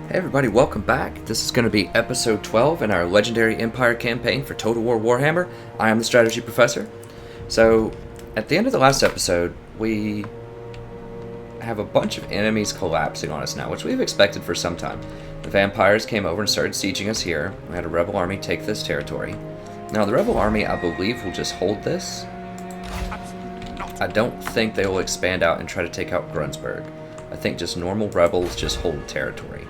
Hey everybody, welcome back. This is going to be episode 12 in our Legendary Empire campaign for Total War Warhammer. I am the Strategy Professor. So, at the end of the last episode, we have a bunch of enemies collapsing on us now, which we've expected for some time. The vampires came over and started sieging us here. We had a rebel army take this territory. Now, the rebel army, I believe, will just hold this. I don't think they will expand out and try to take out Grunsburg. I think just normal rebels just hold territory.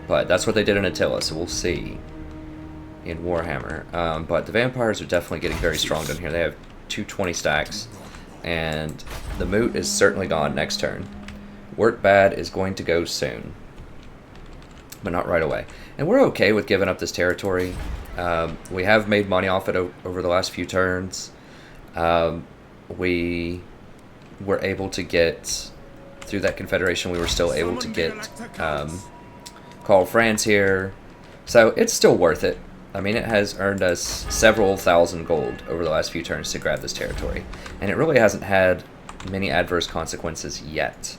But that's what they did in Attila, so we'll see in Warhammer. But the vampires are definitely getting very strong down here. They have 220 stacks, and the moot is certainly gone next turn. Work bad is going to go soon, but not right away. And we're okay with giving up this territory. We have made money off it over the last few turns. We were able to get, through that confederation, we were still able to get Karl Franz here, so it's still worth it. I mean, it has earned us several thousand gold over the last few turns to grab this territory, and it really hasn't had many adverse consequences yet.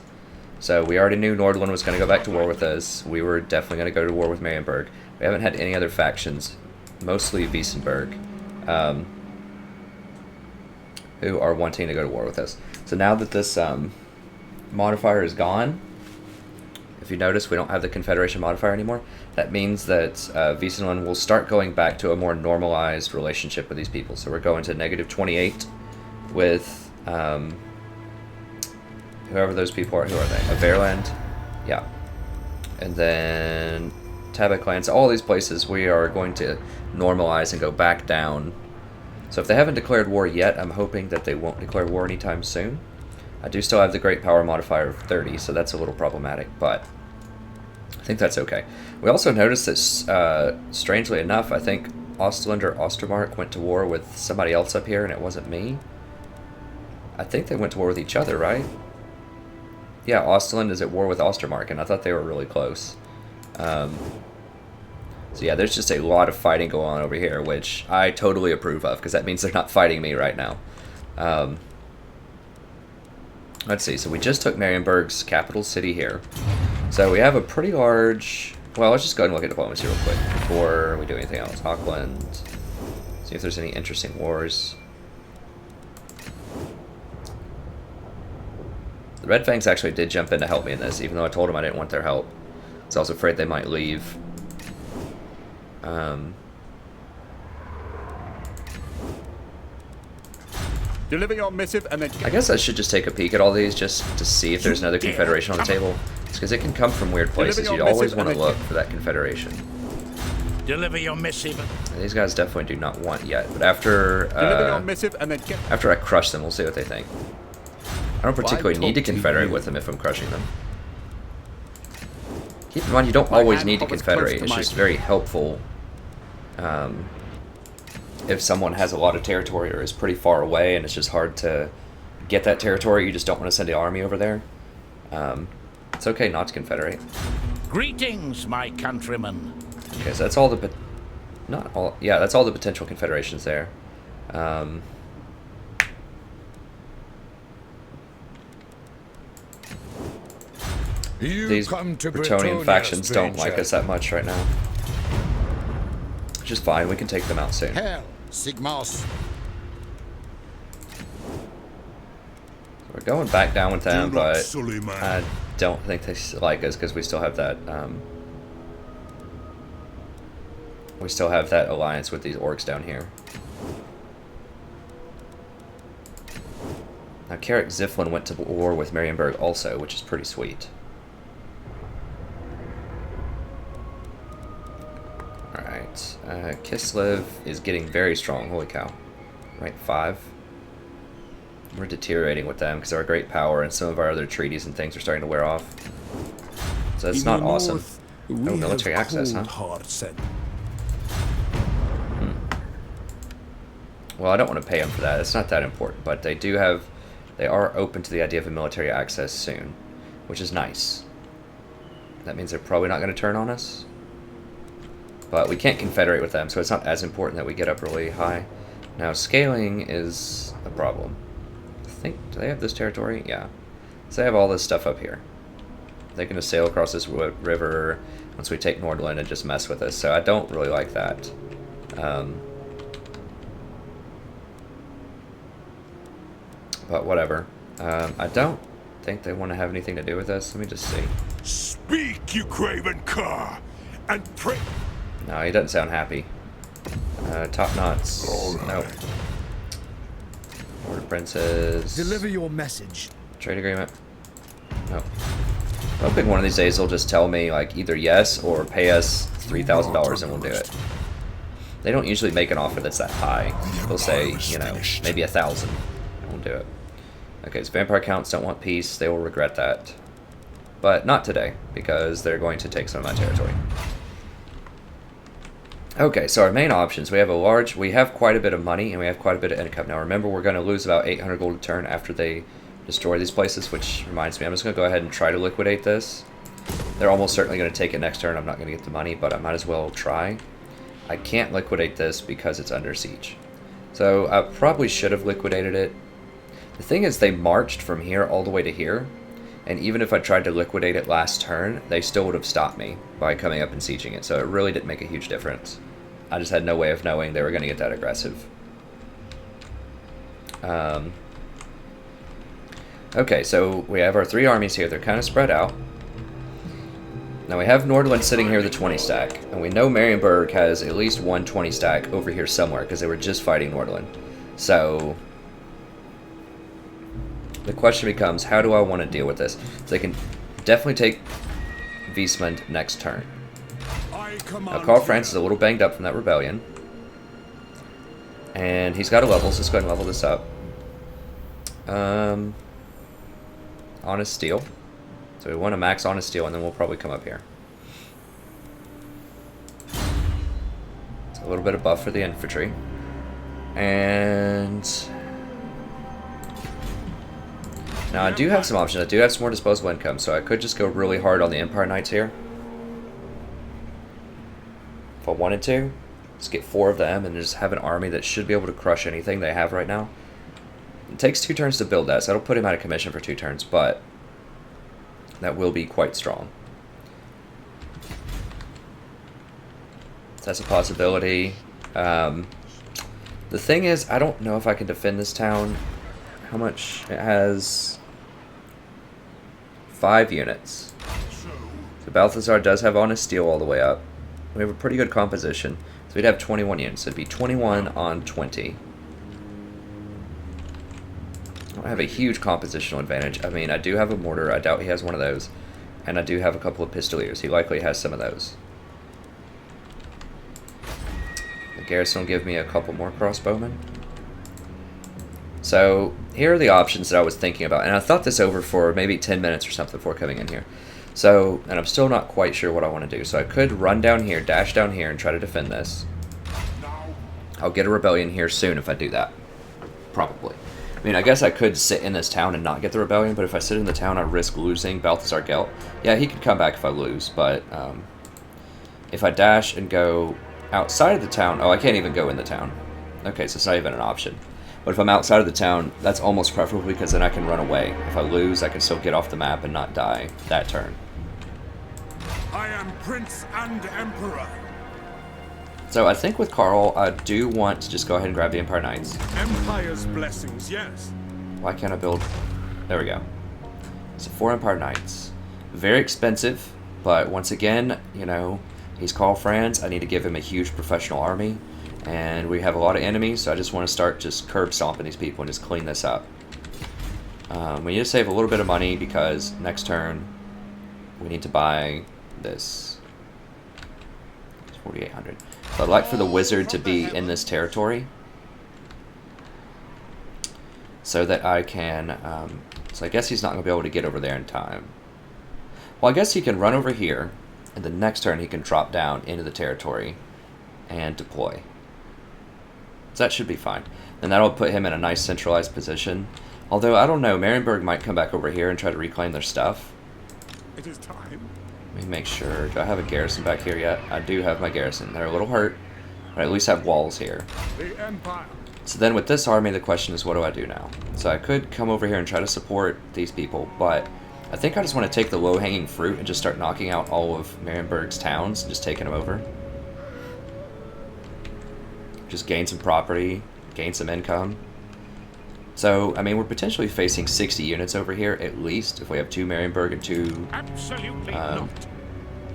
So we already knew Nordland was going to go back to war with us. We were definitely going to go to war with Marienburg. We haven't had any other factions, mostly Wiesenberg, who are wanting to go to war with us. So now that this modifier is gone, if you notice, we don't have the Confederation modifier anymore. That means that Wiesenland will start going back to a more normalized relationship with these people. So we're going to -28 with whoever those people are. Who are they? Averland? Yeah. And then Tabaklands. All these places we are going to normalize and go back down. So if they haven't declared war yet, I'm hoping that they won't declare war anytime soon. I do still have the Great Power modifier of 30, so that's a little problematic, but I think that's okay. We also noticed that, strangely enough, I think Ostland or Ostermark went to war with somebody else up here, and it wasn't me. I think they went to war with each other, right? Yeah, Ostland is at war with Ostermark, and I thought they were really close. So yeah, there's just a lot of fighting going on over here, which I totally approve of, because that means they're not fighting me right now. Let's see, so we just took Marienburg's capital city here. So we have a pretty large... Well, let's just go ahead and look at diplomacy real quick before we do anything else. Auckland. See if there's any interesting wars. The Red Fangs actually did jump in to help me in this, even though I told them I didn't want their help. I was afraid they might leave. Deliver your missive and then... I guess I should just take a peek at all these just to see if there's another confederation on the table. Because it can come from weird places. You'd always want to look for that confederation. Deliver your missive. And these guys definitely do not want yet. But after after I crush them, we'll see what they think. I don't particularly need to confederate with them if I'm crushing them. Keep in mind, you don't always need to confederate. It's just very helpful if someone has a lot of territory or is pretty far away and it's just hard to get that territory. You just don't want to send the army over there. It's okay not to confederate. Greetings, my countrymen. Okay, so that's all the... Not all... Yeah, that's all the potential confederations there. These Bretonnian factions don't like us that much right now. Which is fine, we can take them out soon. Hell, Sigmas. We're going back down with them, but I don't think they like us because we still have that alliance with these orcs down here. Now Carrick Ziflin went to war with Marienburg also, which is pretty sweet. Alright, Kislev is getting very strong, holy cow. Right, 5. We're deteriorating with them because our great power and some of our other treaties and things are starting to wear off. So that's not awesome. Oh, military access, huh? Well, I don't want to pay them for that. It's not that important, but they are open to the idea of a military access soon, which is nice. That means they're probably not going to turn on us. But we can't confederate with them, so it's not as important that we get up really high. Now, scaling is a problem. Do they have this territory? Yeah. So they have all this stuff up here. They can just sail across this river. once we take Nordland and just mess with us. So I don't really like that. But whatever. I don't think they want to have anything to do with us. Let me just see. Speak, you craven cur, and pray. No, he doesn't sound happy. Top knots. Nope. Order princes. Deliver your message. Trade agreement. Nope. I'm hoping one of these days they'll just tell me, like, either yes or pay us $3,000 and we'll do it. They don't usually make an offer that's that high. They'll say, you know, maybe 1,000 and we'll do it. Okay, so vampire counts don't want peace. They will regret that. But not today, because they're going to take some of my territory. Okay, so our main options, we have quite a bit of money and we have quite a bit of income. Now remember, we're going to lose about 800 gold a turn after they destroy these places, which reminds me, I'm just going to go ahead and try to liquidate this. They're almost certainly going to take it next turn. I'm not going to get the money, but I might as well try. I can't liquidate this because it's under siege. So I probably should have liquidated it. The thing is, they marched from here all the way to here, and even if I tried to liquidate it last turn, they still would have stopped me by coming up and sieging it, so it really didn't make a huge difference. I just had no way of knowing they were going to get that aggressive. Okay, so we have our 3 armies here. They're kind of spread out. Now we have Nordland sitting here with a 20 stack, and we know Marienburg has at least one 20 stack over here somewhere, because they were just fighting Nordland. So the question becomes, how do I want to deal with this? So they can definitely take Wiesmund next turn. Now Karl Franz is a little banged up from that rebellion. And he's got a level, so let's go ahead and level this up. Honest Steel. So we want to max Honest Steel, and then we'll probably come up here. It's a little bit of buff for the infantry. And now I do have some options. I do have some more disposable income, so I could just go really hard on the Empire Knights here. If I wanted to. Just get 4 of them and just have an army that should be able to crush anything they have right now. It takes 2 turns to build that, so that'll put him out of commission for 2 turns, but that will be quite strong. So that's a possibility. The thing is, I don't know if I can defend this town. How much? It has 5 units. So Balthazar does have Honest Steel all the way up. We have a pretty good composition. So we'd have 21 units. So it'd be 21 on 20. I don't have a huge compositional advantage. I mean, I do have a mortar. I doubt he has one of those. And I do have a couple of pistoliers. He likely has some of those. The garrison will give me a couple more crossbowmen. So here are the options that I was thinking about. And I thought this over for maybe 10 minutes or something before coming in here. So, and I'm still not quite sure what I want to do. So I could run down here, dash down here, and try to defend this. I'll get a rebellion here soon if I do that. Probably. I mean, I guess I could sit in this town and not get the rebellion, but if I sit in the town, I risk losing Balthazar Gelt. Yeah, he could come back if I lose, but if I dash and go outside of the town... Oh, I can't even go in the town. Okay, so it's not even an option. But if I'm outside of the town, that's almost preferable because then I can run away. If I lose, I can still get off the map and not die that turn. I am Prince and Emperor. So I think with Karl, I do want to just go ahead and grab the Empire Knights. Empire's blessings, yes. Why can't I build... There we go. So 4 Empire Knights. Very expensive, but once again, you know, he's Karl Franz. I need to give him a huge professional army. And we have a lot of enemies, so I just want to start just curb stomping these people and just clean this up. We need to save a little bit of money because next turn we need to buy this. It's 4,800. So I'd like for the wizard to be in this territory so that I can... so I guess he's not going to be able to get over there in time. Well, I guess he can run over here, and the next turn he can drop down into the territory and deploy. So that should be fine. And that'll put him in a nice centralized position. Although, I don't know, Marienburg might come back over here and try to reclaim their stuff. It is time. Let me make sure. Do I have a garrison back here yet? I do have my garrison. They're a little hurt, but I at least have walls here. The Empire. So then with this army, the question is, what do I do now? So I could come over here and try to support these people, but I think I just want to take the low-hanging fruit and just start knocking out all of Marienburg's towns and just taking them over. Just gain some property, gain some income. So, I mean, we're potentially facing 60 units over here, at least, if we have 2 Marienburg and 2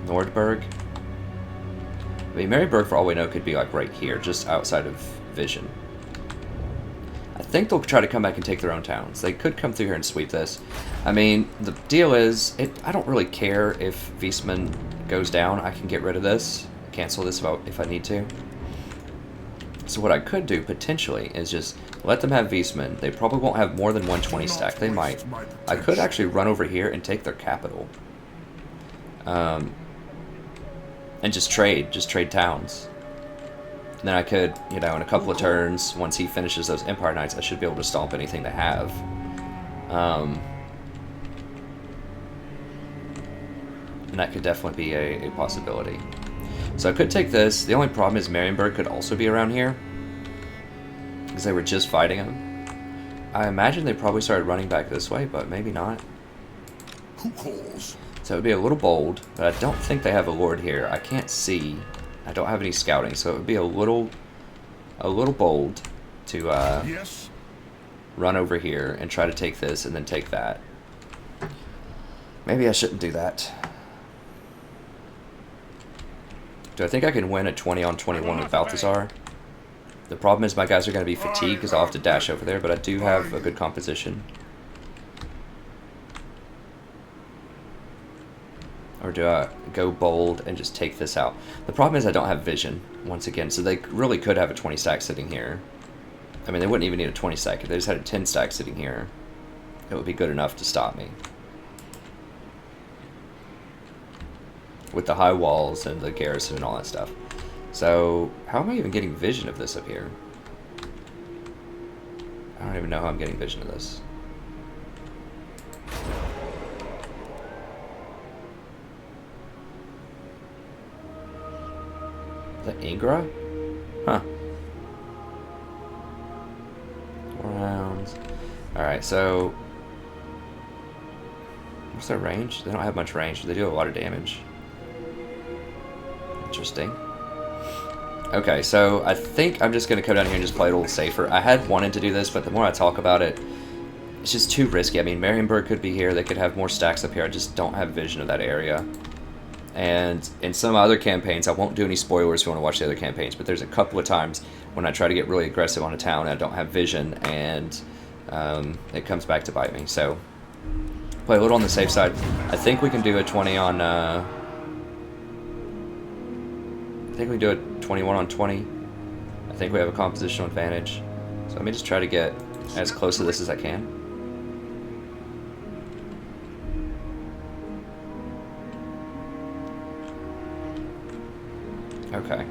Nordberg. I mean, Marienburg, for all we know, could be, like, right here, just outside of vision. I think they'll try to come back and take their own towns. They could come through here and sweep this. I mean, the deal is, I don't really care if Wiesman goes down. I can get rid of this, cancel this if I need to. So what I could do, potentially, is just let them have Wiesman. They probably won't have more than 120 stack. They might. I could actually run over here and take their capital. And just trade towns. And then I could, you know, in a couple of turns, once he finishes those Empire Knights, I should be able to stomp anything they have. And that could definitely be a possibility. So I could take this. The only problem is Marienburg could also be around here, because they were just fighting him. I imagine they probably started running back this way, but maybe not. Who calls? So it would be a little bold, but I don't think they have a lord here. I can't see. I don't have any scouting, so it would be a little bold to Yes. run over here and try to take this and then take that. Maybe I shouldn't do that. Do I think I can win a 20 on 21 with Balthazar? The problem is my guys are going to be fatigued because I'll have to dash over there, but I do have a good composition. Or do I go bold and just take this out? The problem is I don't have vision, once again, so they really could have a 20 stack sitting here. I mean, they wouldn't even need a 20 stack. If they just had a 10 stack sitting here, it would be good enough to stop me. With the high walls and the garrison and all that stuff. So, how am I even getting vision of this up here? I don't even know how I'm getting vision of this. Is that Ingra? Huh. 4 rounds. Alright, so... what's their range? They don't have much range, but they do a lot of damage. Interesting. Okay, so I think I'm just going to come down here and just play it a little safer. I had wanted to do this, but the more I talk about it, it's just too risky. I mean, Marienburg could be here. They could have more stacks up here. I just don't have vision of that area. And in some other campaigns, I won't do any spoilers if you want to watch the other campaigns, but there's a couple of times when I try to get really aggressive on a town and I don't have vision, and it comes back to bite me. So, play a little on the safe side. I think we can do a 20 on... I think we do a 21 on 20. I think we have a compositional advantage. So let me just try to get as close to this as I can. Okay.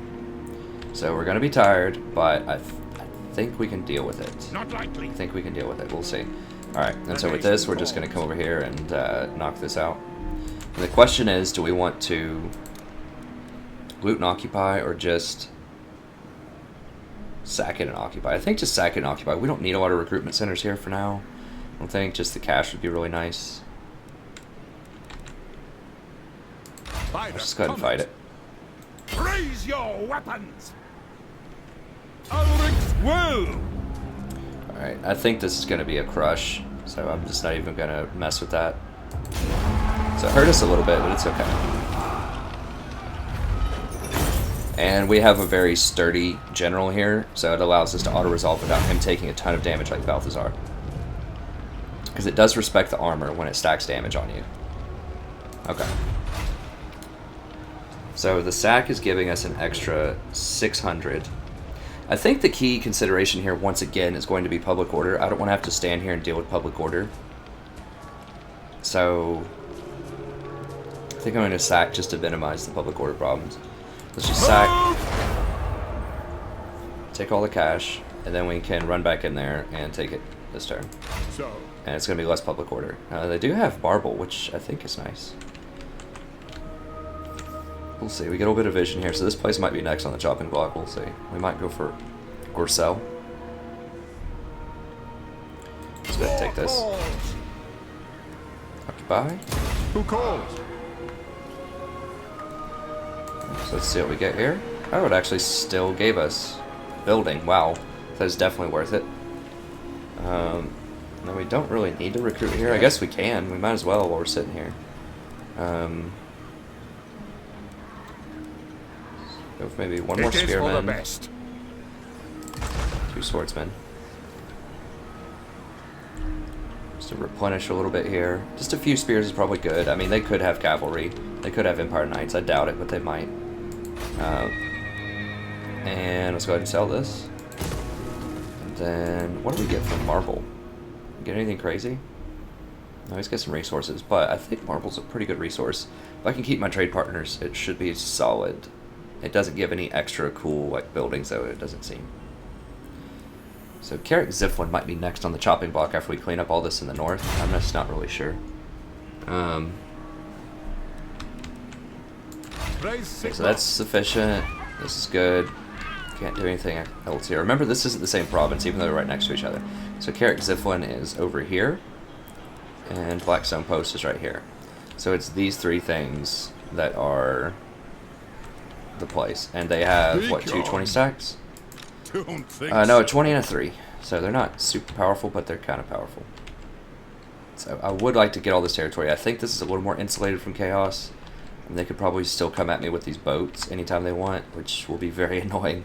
So we're going to be tired, but I think we can deal with it. Not likely. I think we can deal with it. We'll see. Alright, and so with this, we're just going to come over here and knock this out. And the question is, do we want to loot and occupy, or just sack it and occupy? I think just sack it and occupy. We don't need a lot of recruitment centers here for now. I don't think. Just the cash would be really nice. Let's just go ahead and fight it. Raise your weapons! Ulrich's will! Alright, I think this is going to be a crush, so I'm just not even going to mess with that. So it hurt us a little bit, but it's okay. And we have a very sturdy general here, so it allows us to auto-resolve without him taking a ton of damage like Balthazar. Because it does respect the armor when it stacks damage on you. Okay. So the sack is giving us an extra 600. I think the key consideration here, once again, is going to be public order. I don't want to have to stand here and deal with public order. So I think I'm going to sack just to minimize the public order problems. Let's just sack, take all the cash, and then we can run back in there and take it this turn. So, And it's going to be less public order. They do have marble, which I think is nice. We'll see. We get a little bit of vision here, so this place might be next on the chopping block. We'll see. We might go for Gorcel. Let's go ahead and take this. Okay. by. Who calls? So let's see what we get here. Oh, it actually still gave us building. Wow, that is definitely worth it. No, we don't really need to recruit here. I guess we can. We might as well while we're sitting here. Go with maybe one more spearman, 2 swordsmen. Just to replenish a little bit here. Just a few spears is probably good. I mean, they could have cavalry. They could have Empire Knights. I doubt it, but they might. And let's go ahead and sell this. And then, what do we get from marble? Get anything crazy? I always get some resources, but I think marble's a pretty good resource. If I can keep my trade partners, it should be solid. It doesn't give any extra cool like buildings, though, it doesn't seem. So Carrick Ziflin might be next on the chopping block after we clean up all this in the north. I'm just not really sure. Okay, so that's sufficient. This is good. Can't do anything else here. Remember, this isn't the same province, even though they're right next to each other. So Carrick Ziflin is over here, and Blackstone Post is right here. So it's these 3 things that are the place. And they have, what, 2 20 stacks? Don't think No, a 20 and a 3. So they're not super powerful, but they're kind of powerful. So I would like to get all this territory. I think this is a little more insulated from chaos. And they could probably still come at me with these boats anytime they want, which will be very annoying.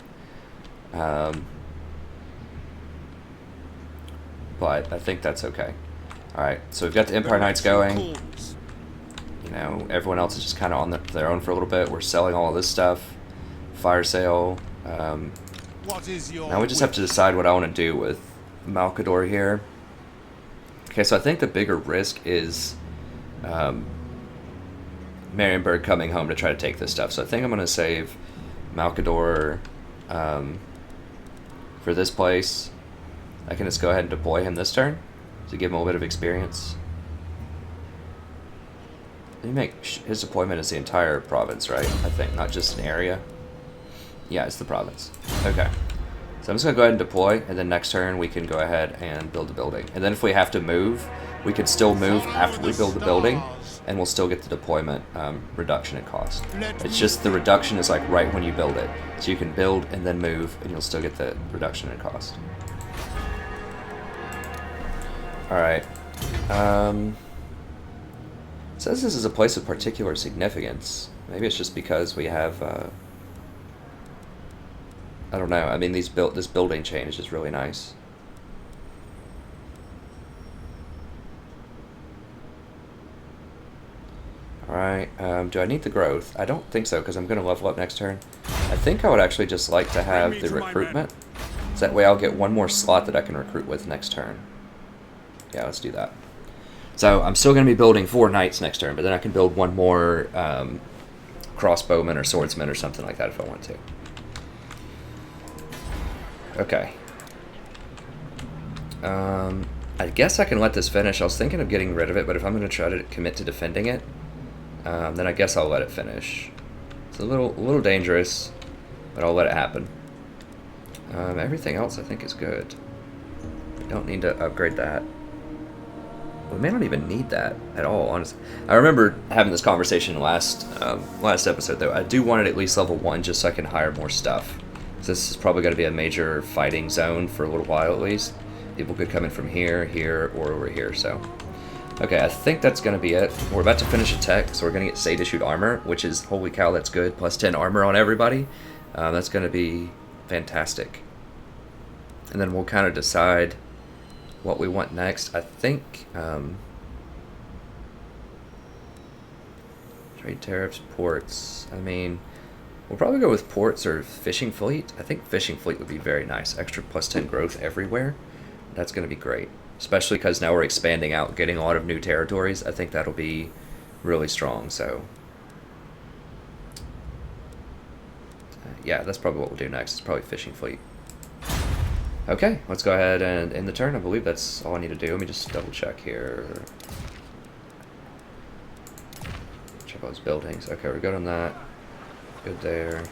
But I think that's okay. Alright, so we've got the Empire Knights going. You know, everyone else is just kind of on their own for a little bit. We're selling all of this stuff. Fire sale. Now we just have to decide what I want to do with Malcador here. Okay, so I think the bigger risk is Marienburg coming home to try to take this stuff. So I think I'm going to save Malcador for this place. I can just go ahead and deploy him this turn to give him a little bit of experience. Let me make his deployment is the entire province, right? I think, not just an area. Yeah, it's the province. Okay. So I'm just going to go ahead and deploy, and then next turn we can go ahead and build a building. And then if we have to move, we can still move after we build the building, and we'll still get the deployment reduction in cost. It's just the reduction is like right when you build it. So you can build and then move, and you'll still get the reduction in cost. Alright. It says this is a place of particular significance. Maybe it's just because we have... I don't know. I mean, this building chain is just really nice. Alright, do I need the growth? I don't think so, because I'm going to level up next turn. I think I would actually just like to have the recruitment. So that way I'll get one more slot that I can recruit with next turn. Yeah, let's do that. So I'm still going to be building 4 knights next turn, but then I can build one more crossbowman or swordsman or something like that if I want to. Okay. I guess I can let this finish. I was thinking of getting rid of it, but if I'm going to try to commit to defending it, then I guess I'll let it finish. It's a little dangerous, but I'll let it happen. Everything else I think is good. We don't need to upgrade that. We may not even need that at all, honestly. I remember having this conversation last episode, though. I do want it at least level 1 just so I can hire more stuff. So this is probably going to be a major fighting zone for a little while at least. People could come in from here, here, or over here, so... Okay, I think that's going to be it. We're about to finish a tech, so we're going to get Sade issued armor, which is, holy cow, that's good. Plus 10 armor on everybody. That's going to be fantastic. And then we'll kind of decide what we want next. I think... trade tariffs, ports. I mean... We'll probably go with ports or fishing fleet. I think fishing fleet would be very nice. Extra plus 10 growth everywhere. That's going to be great. Especially because now we're expanding out, getting a lot of new territories. I think that'll be really strong. So, yeah, that's probably what we'll do next. It's probably fishing fleet. Okay, let's go ahead and end the turn. I believe that's all I need to do. Let me just double check here. Check all those buildings. Okay, we're good on that. Good there.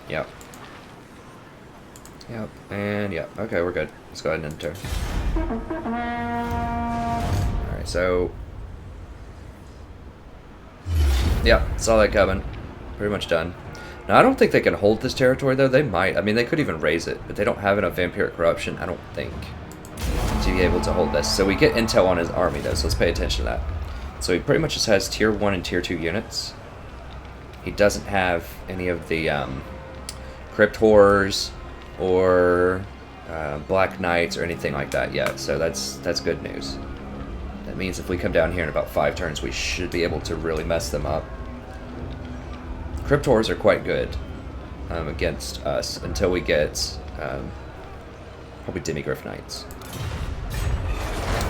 Yep. Yep. And yep. Okay, we're good. Let's go ahead and end the turn. Alright, So, yeah, saw that coming. Pretty much done. Now, I don't think they can hold this territory, though. They might. I mean, they could even raise it, but they don't have enough vampiric corruption, I don't think, to be able to hold this. So we get intel on his army, though, so let's pay attention to that. So he pretty much just has Tier 1 and Tier 2 units. He doesn't have any of the Crypt Horrors or Black Knights or anything like that yet, so that's good news. That means if we come down here in about 5 turns, we should be able to really mess them up. Crypt Horrors are quite good against us until we get probably Demigryph Knights.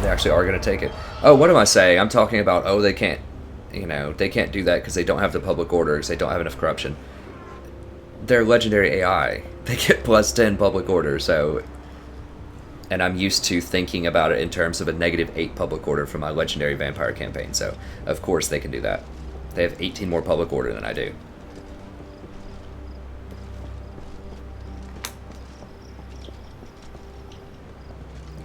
They actually are going to take it. Oh, what am I saying? I'm talking about, oh, they can't, you know, they can't do that because they don't have the public orders. They don't have enough corruption. They're legendary AI. They get plus 10 public order, so... And I'm used to thinking about it in terms of a -8 public order for my legendary vampire campaign, so of course they can do that. They have 18 more public order than I do.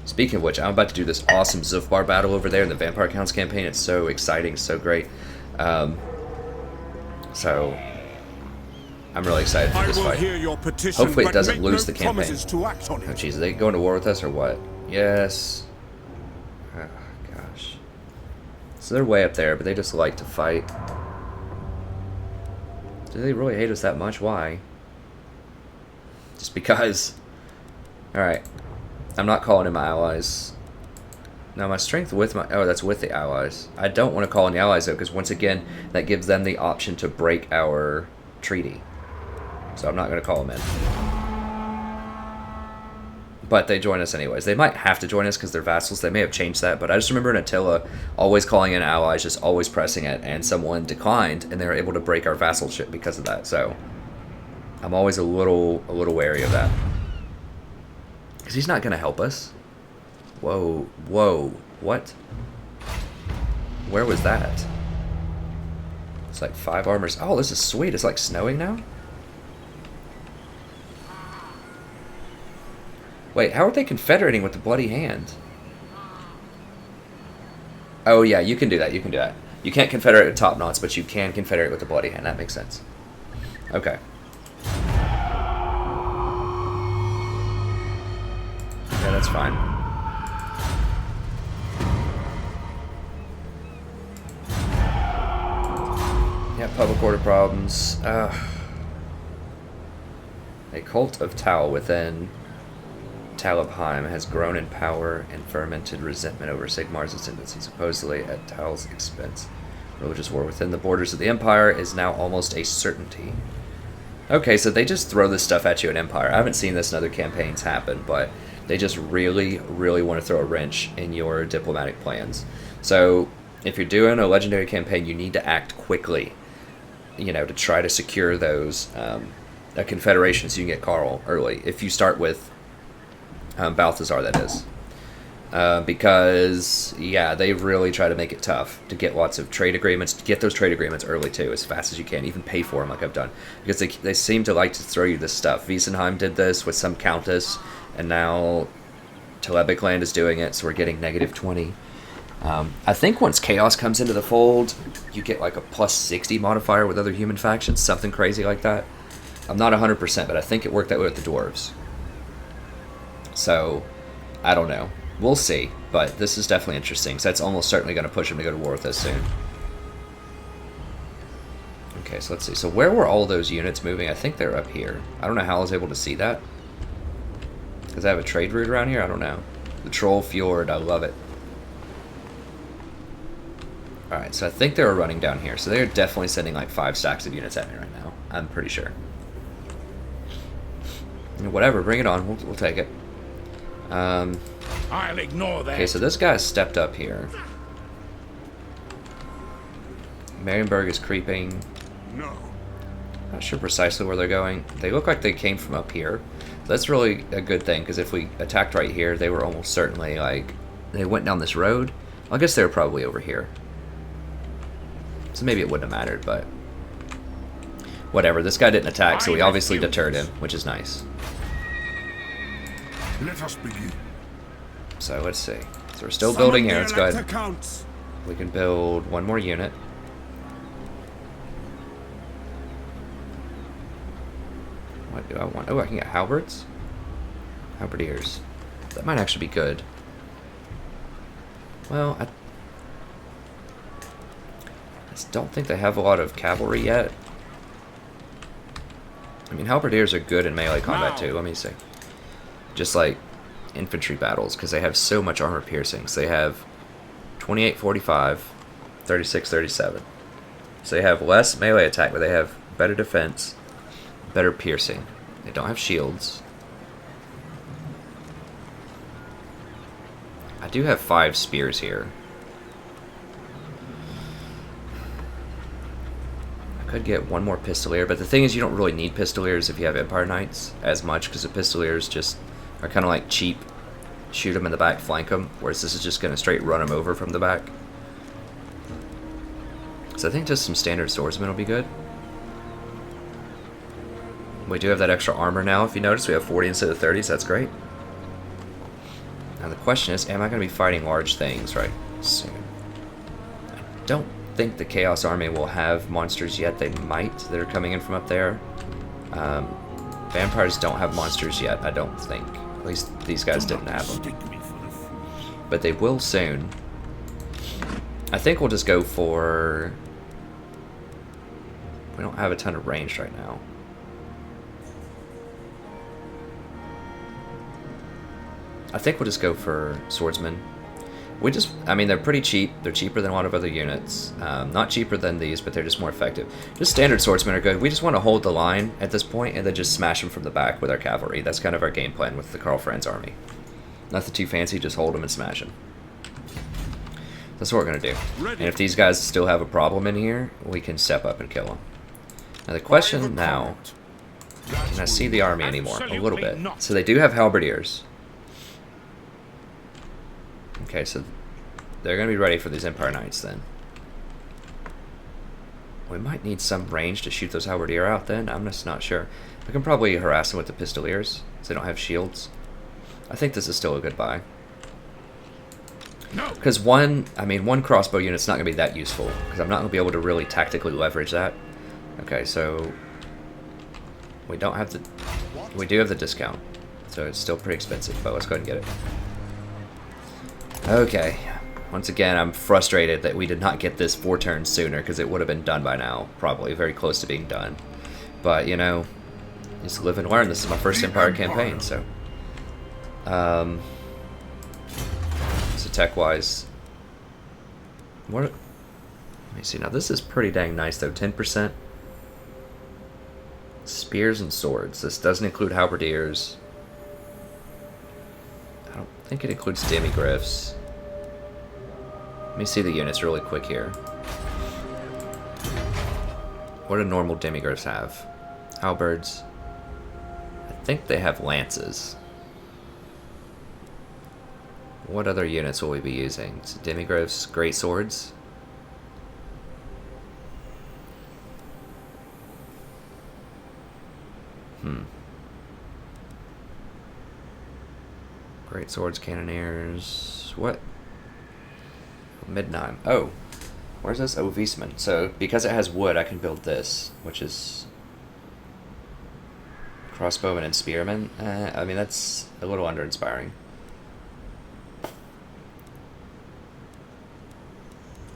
Speaking of which, I'm about to do this awesome Zufbar battle over there in the Vampire Counts campaign. It's so exciting, so great. So, I'm really excited for this fight. Hopefully it doesn't lose the campaign. Oh jeez, are they going to war with us or what? Yes. Oh gosh. So they're way up there, but they just like to fight. Do they really hate us that much? Why? Just because. Alright. I'm not calling in my allies. Now my strength with my... Oh, that's with the allies. I don't want to call in the allies, though, because once again, that gives them the option to break our treaty. So I'm not going to call them in. But they join us anyways. They might have to join us because they're vassals. They may have changed that, but I just remember in Attila always calling in allies, just always pressing it, and someone declined, and they were able to break our vassalship because of that. So I'm always a little wary of that. Because he's not going to help us. Whoa, whoa, what? Where was that? It's like 5 armors. Oh, this is sweet. It's like snowing now? Wait, how are they confederating with the bloody hand? Oh yeah, you can do that, you can do that. You can't confederate with top knots, but you can confederate with the bloody hand. That makes sense. Okay. Yeah, that's fine. Yeah, public order problems. A cult of Tau within Talabheim has grown in power and fermented resentment over Sigmar's ascendancy, supposedly at Tal's expense. Religious war within the borders of the Empire is now almost a certainty. Okay, so they just throw this stuff at you in Empire. I haven't seen this in other campaigns happen, but they just really, really want to throw a wrench in your diplomatic plans. So, if you're doing a legendary campaign, you need to act quickly, you know, to try to secure those, a confederation so you can get Karl early. If you start with Balthazar, that is. Because, yeah, they really try to make it tough to get lots of trade agreements, to get those trade agreements early, too, as fast as you can, even pay for them like I've done. Because they seem to like to throw you this stuff. Wiesenheim did this with some countess, and now Telebikland is doing it, so we're getting -20. I think once Chaos comes into the fold, you get like a +60 modifier with other human factions, something crazy like that. I'm not 100%, but I think it worked that way with the Dwarves. So, I don't know. We'll see, but this is definitely interesting, so that's almost certainly going to push him to go to war with us soon. Okay, so let's see. So where were all those units moving? I think they're up here. I don't know how I was able to see that. Because I have a trade route around here? I don't know. The Troll Fjord, I love it. Alright, so I think they were running down here. So they're definitely sending like 5 stacks of units at me right now. I'm pretty sure. Whatever, bring it on. We'll take it. I'll ignore that. Okay, so this guy's stepped up here. Marienburg is creeping. No. Not sure precisely where they're going. They look like they came from up here. That's really a good thing, because if we attacked right here, they were almost certainly, like, they went down this road. I guess they were probably over here. So maybe it wouldn't have mattered, but whatever. This guy didn't attack, so we obviously deterred him, which is nice. Let us begin. So let's see. So we're still building here. Let's go ahead. We can build one more unit. What do I want? Oh, I can get halberds? Halberdiers. That might actually be good. Well, I just don't think they have a lot of cavalry yet. I mean, halberdiers are good in melee combat too, let me see. Just like infantry battles, because they have so much armor piercing. So they have 28, 45, 36, 37. So they have less melee attack, but they have better defense, better piercing. They don't have shields. I do have 5 spears here. I could get one more pistolier, but the thing is you don't really need pistoliers if you have Empire Knights as much, because the pistoliers just are kind of like cheap. Shoot them in the back, flank them, whereas this is just going to straight run them over from the back. So I think just some standard swordsmen will be good. We do have that extra armor now, if you notice. We have 40 instead of 30, so that's great. Now the question is, am I going to be fighting large things right soon? I don't think the Chaos Army will have monsters yet. They might, that are coming in from up there. Vampires don't have monsters yet, I don't think. At least these guys didn't have them. But they will soon. I think we'll just go for... We don't have a ton of range right now. I think we'll just go for swordsmen. I mean, they're pretty cheap. They're cheaper than a lot of other units. Not cheaper than these, but they're just more effective. Just standard swordsmen are good. We just want to hold the line at this point and then just smash them from the back with our cavalry. That's kind of our game plan with the Karl Franz army. Nothing too fancy, just hold them and smash them. That's what we're going to do. And if these guys still have a problem in here, we can step up and kill them. Now the question now, can I see the army anymore? A little bit. So they do have halberdiers. Okay, so they're going to be ready for these Empire Knights then. We might need some range to shoot those halberdier out then. I'm just not sure. I can probably harass them with the pistoliers, so they don't have shields. I think this is still a good buy. Because one crossbow unit's not going to be that useful, because I'm not going to be able to really tactically leverage that. Okay, so we do have the discount, so it's still pretty expensive, but let's go ahead and get it. Okay, once again, I'm frustrated that we did not get this 4 turns sooner, because it would have been done by now, probably, very close to being done. But, you know, just live and learn. This is my first Empire campaign, so... So tech-wise... Let me see, now this is pretty dang nice, though. 10%. Spears and swords. This doesn't include halberdiers. I don't think it includes demigriffs. Let me see the units really quick here. What do normal demigriffs have? Halberds. I think they have lances. What other units will we be using? So demigriffs, great swords. Great swords, cannoneers. What? Midnight. Oh, where's this? Oh, Wiesman. So because it has wood, I can build this, which is crossbowmen and spearmen. I mean, that's a little under-inspiring.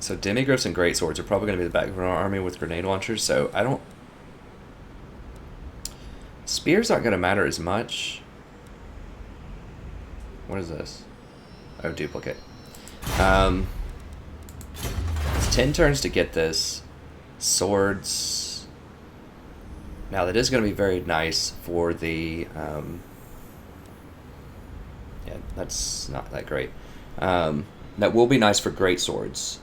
So demigriffs and great swords are probably going to be the back of our army with grenade launchers. So I don't. Spears aren't going to matter as much. What is this? Oh, duplicate. It's 10 turns to get this. Swords. Now that is going to be very nice for the... yeah, that's not that great. That will be nice for great swords.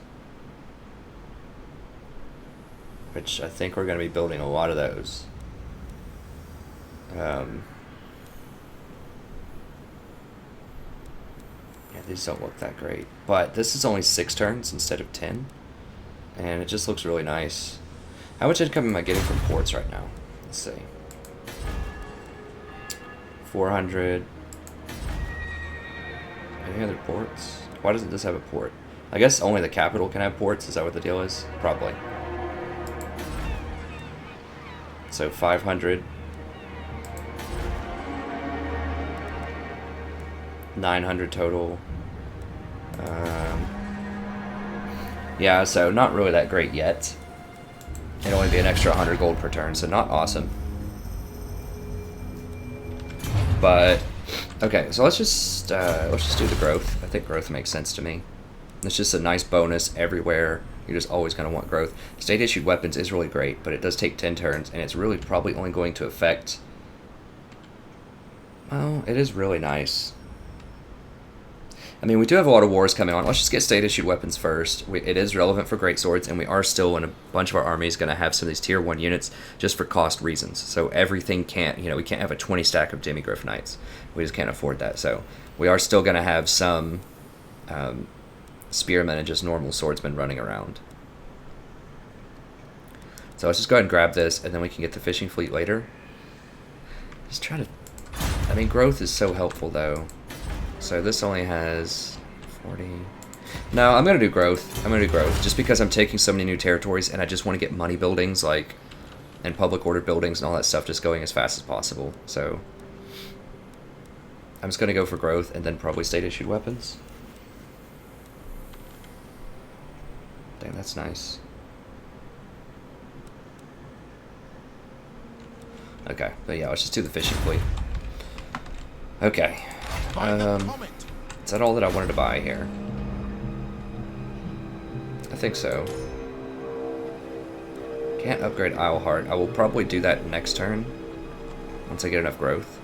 Which I think we're going to be building a lot of those. Yeah, these don't look that great. But this is only 6 turns instead of 10. And it just looks really nice. How much income am I getting from ports right now? Let's see. 400. Any other ports? Why doesn't this have a port? I guess only the capital can have ports. Is that what the deal is? Probably. So 500. 900 total. Yeah, so not really that great yet. It'd only be an extra 100 gold per turn, so not awesome. But okay, so let's just do the growth. I think growth makes sense to me. It's just a nice bonus everywhere. You're just always going to want growth. State issued weapons is really great, but it does take 10 turns, and it's really probably only going to affect. Well, it is really nice. I mean, we do have a lot of wars coming on. Let's just get state-issued weapons first. It is relevant for greatswords, and we are still in a bunch of our armies going to have some of these tier 1 units just for cost reasons. So everything can't, we can't have a 20 stack of Demigryph Knights. We just can't afford that. So we are still going to have some spearmen and just normal swordsmen running around. So let's just go ahead and grab this, and then we can get the fishing fleet later. Just try to... I mean, growth is so helpful, though. So this only has 40... No, I'm going to do growth. I'm going to do growth. Just because I'm taking so many new territories, and I just want to get money buildings, and public order buildings and all that stuff just going as fast as possible. So I'm just going to go for growth, and then probably state-issued weapons. Dang, that's nice. Okay, but yeah, let's just do the fishing fleet. Okay. Is that all that I wanted to buy here? I think so. Can't upgrade Isleheart. I will probably do that next turn, once I get enough growth.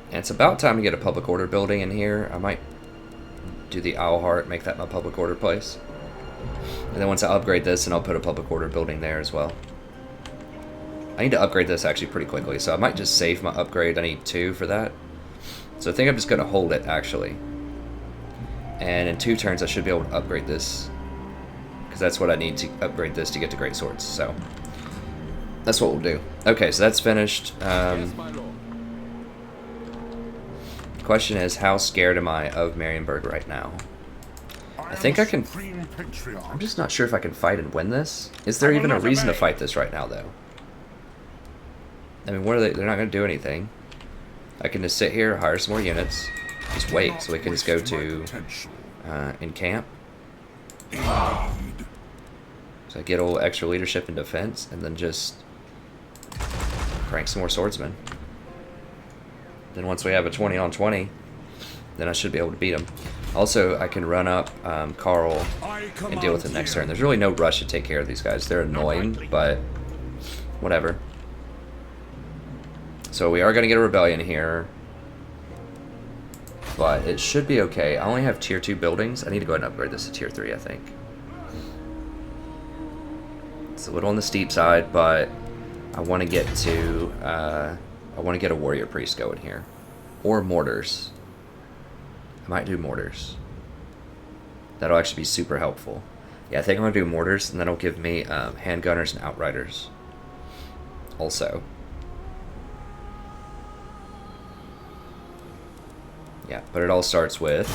And it's about time to get a public order building in here. I might do the Isleheart, make that my public order place. And then once I upgrade this, and I'll put a public order building there as well. I need to upgrade this actually pretty quickly, so I might just save my upgrade. I need 2 for that. So I think I'm just going to hold it, actually. And in 2 turns, I should be able to upgrade this. Because that's what I need to upgrade this to get to great swords. So that's what we'll do. Okay, so that's finished. Question is, how scared am I of Marienburg right now? I think I can... I'm just not sure if I can fight and win this. Is there even a reason to fight this right now, though? I mean, what are they? They're not going to do anything. I can just sit here, hire some more units, just wait, so we can just go to in camp. So I get a little extra leadership and defense, and then just crank some more swordsmen. Then once we have a 20 on 20, then I should be able to beat them. Also, I can run up Carl and deal with it next turn. There's really no rush to take care of these guys. They're annoying, but whatever. So we are going to get a rebellion here, but it should be okay. I only have tier 2 buildings. I need to go ahead and upgrade this to tier 3, I think. It's a little on the steep side, but I want to get to I want to get a warrior priest going here, or mortars. I might do mortars. That'll actually be super helpful. Yeah, I think I'm going to do mortars, and that'll give me handgunners and outriders also. Yeah, but it all starts with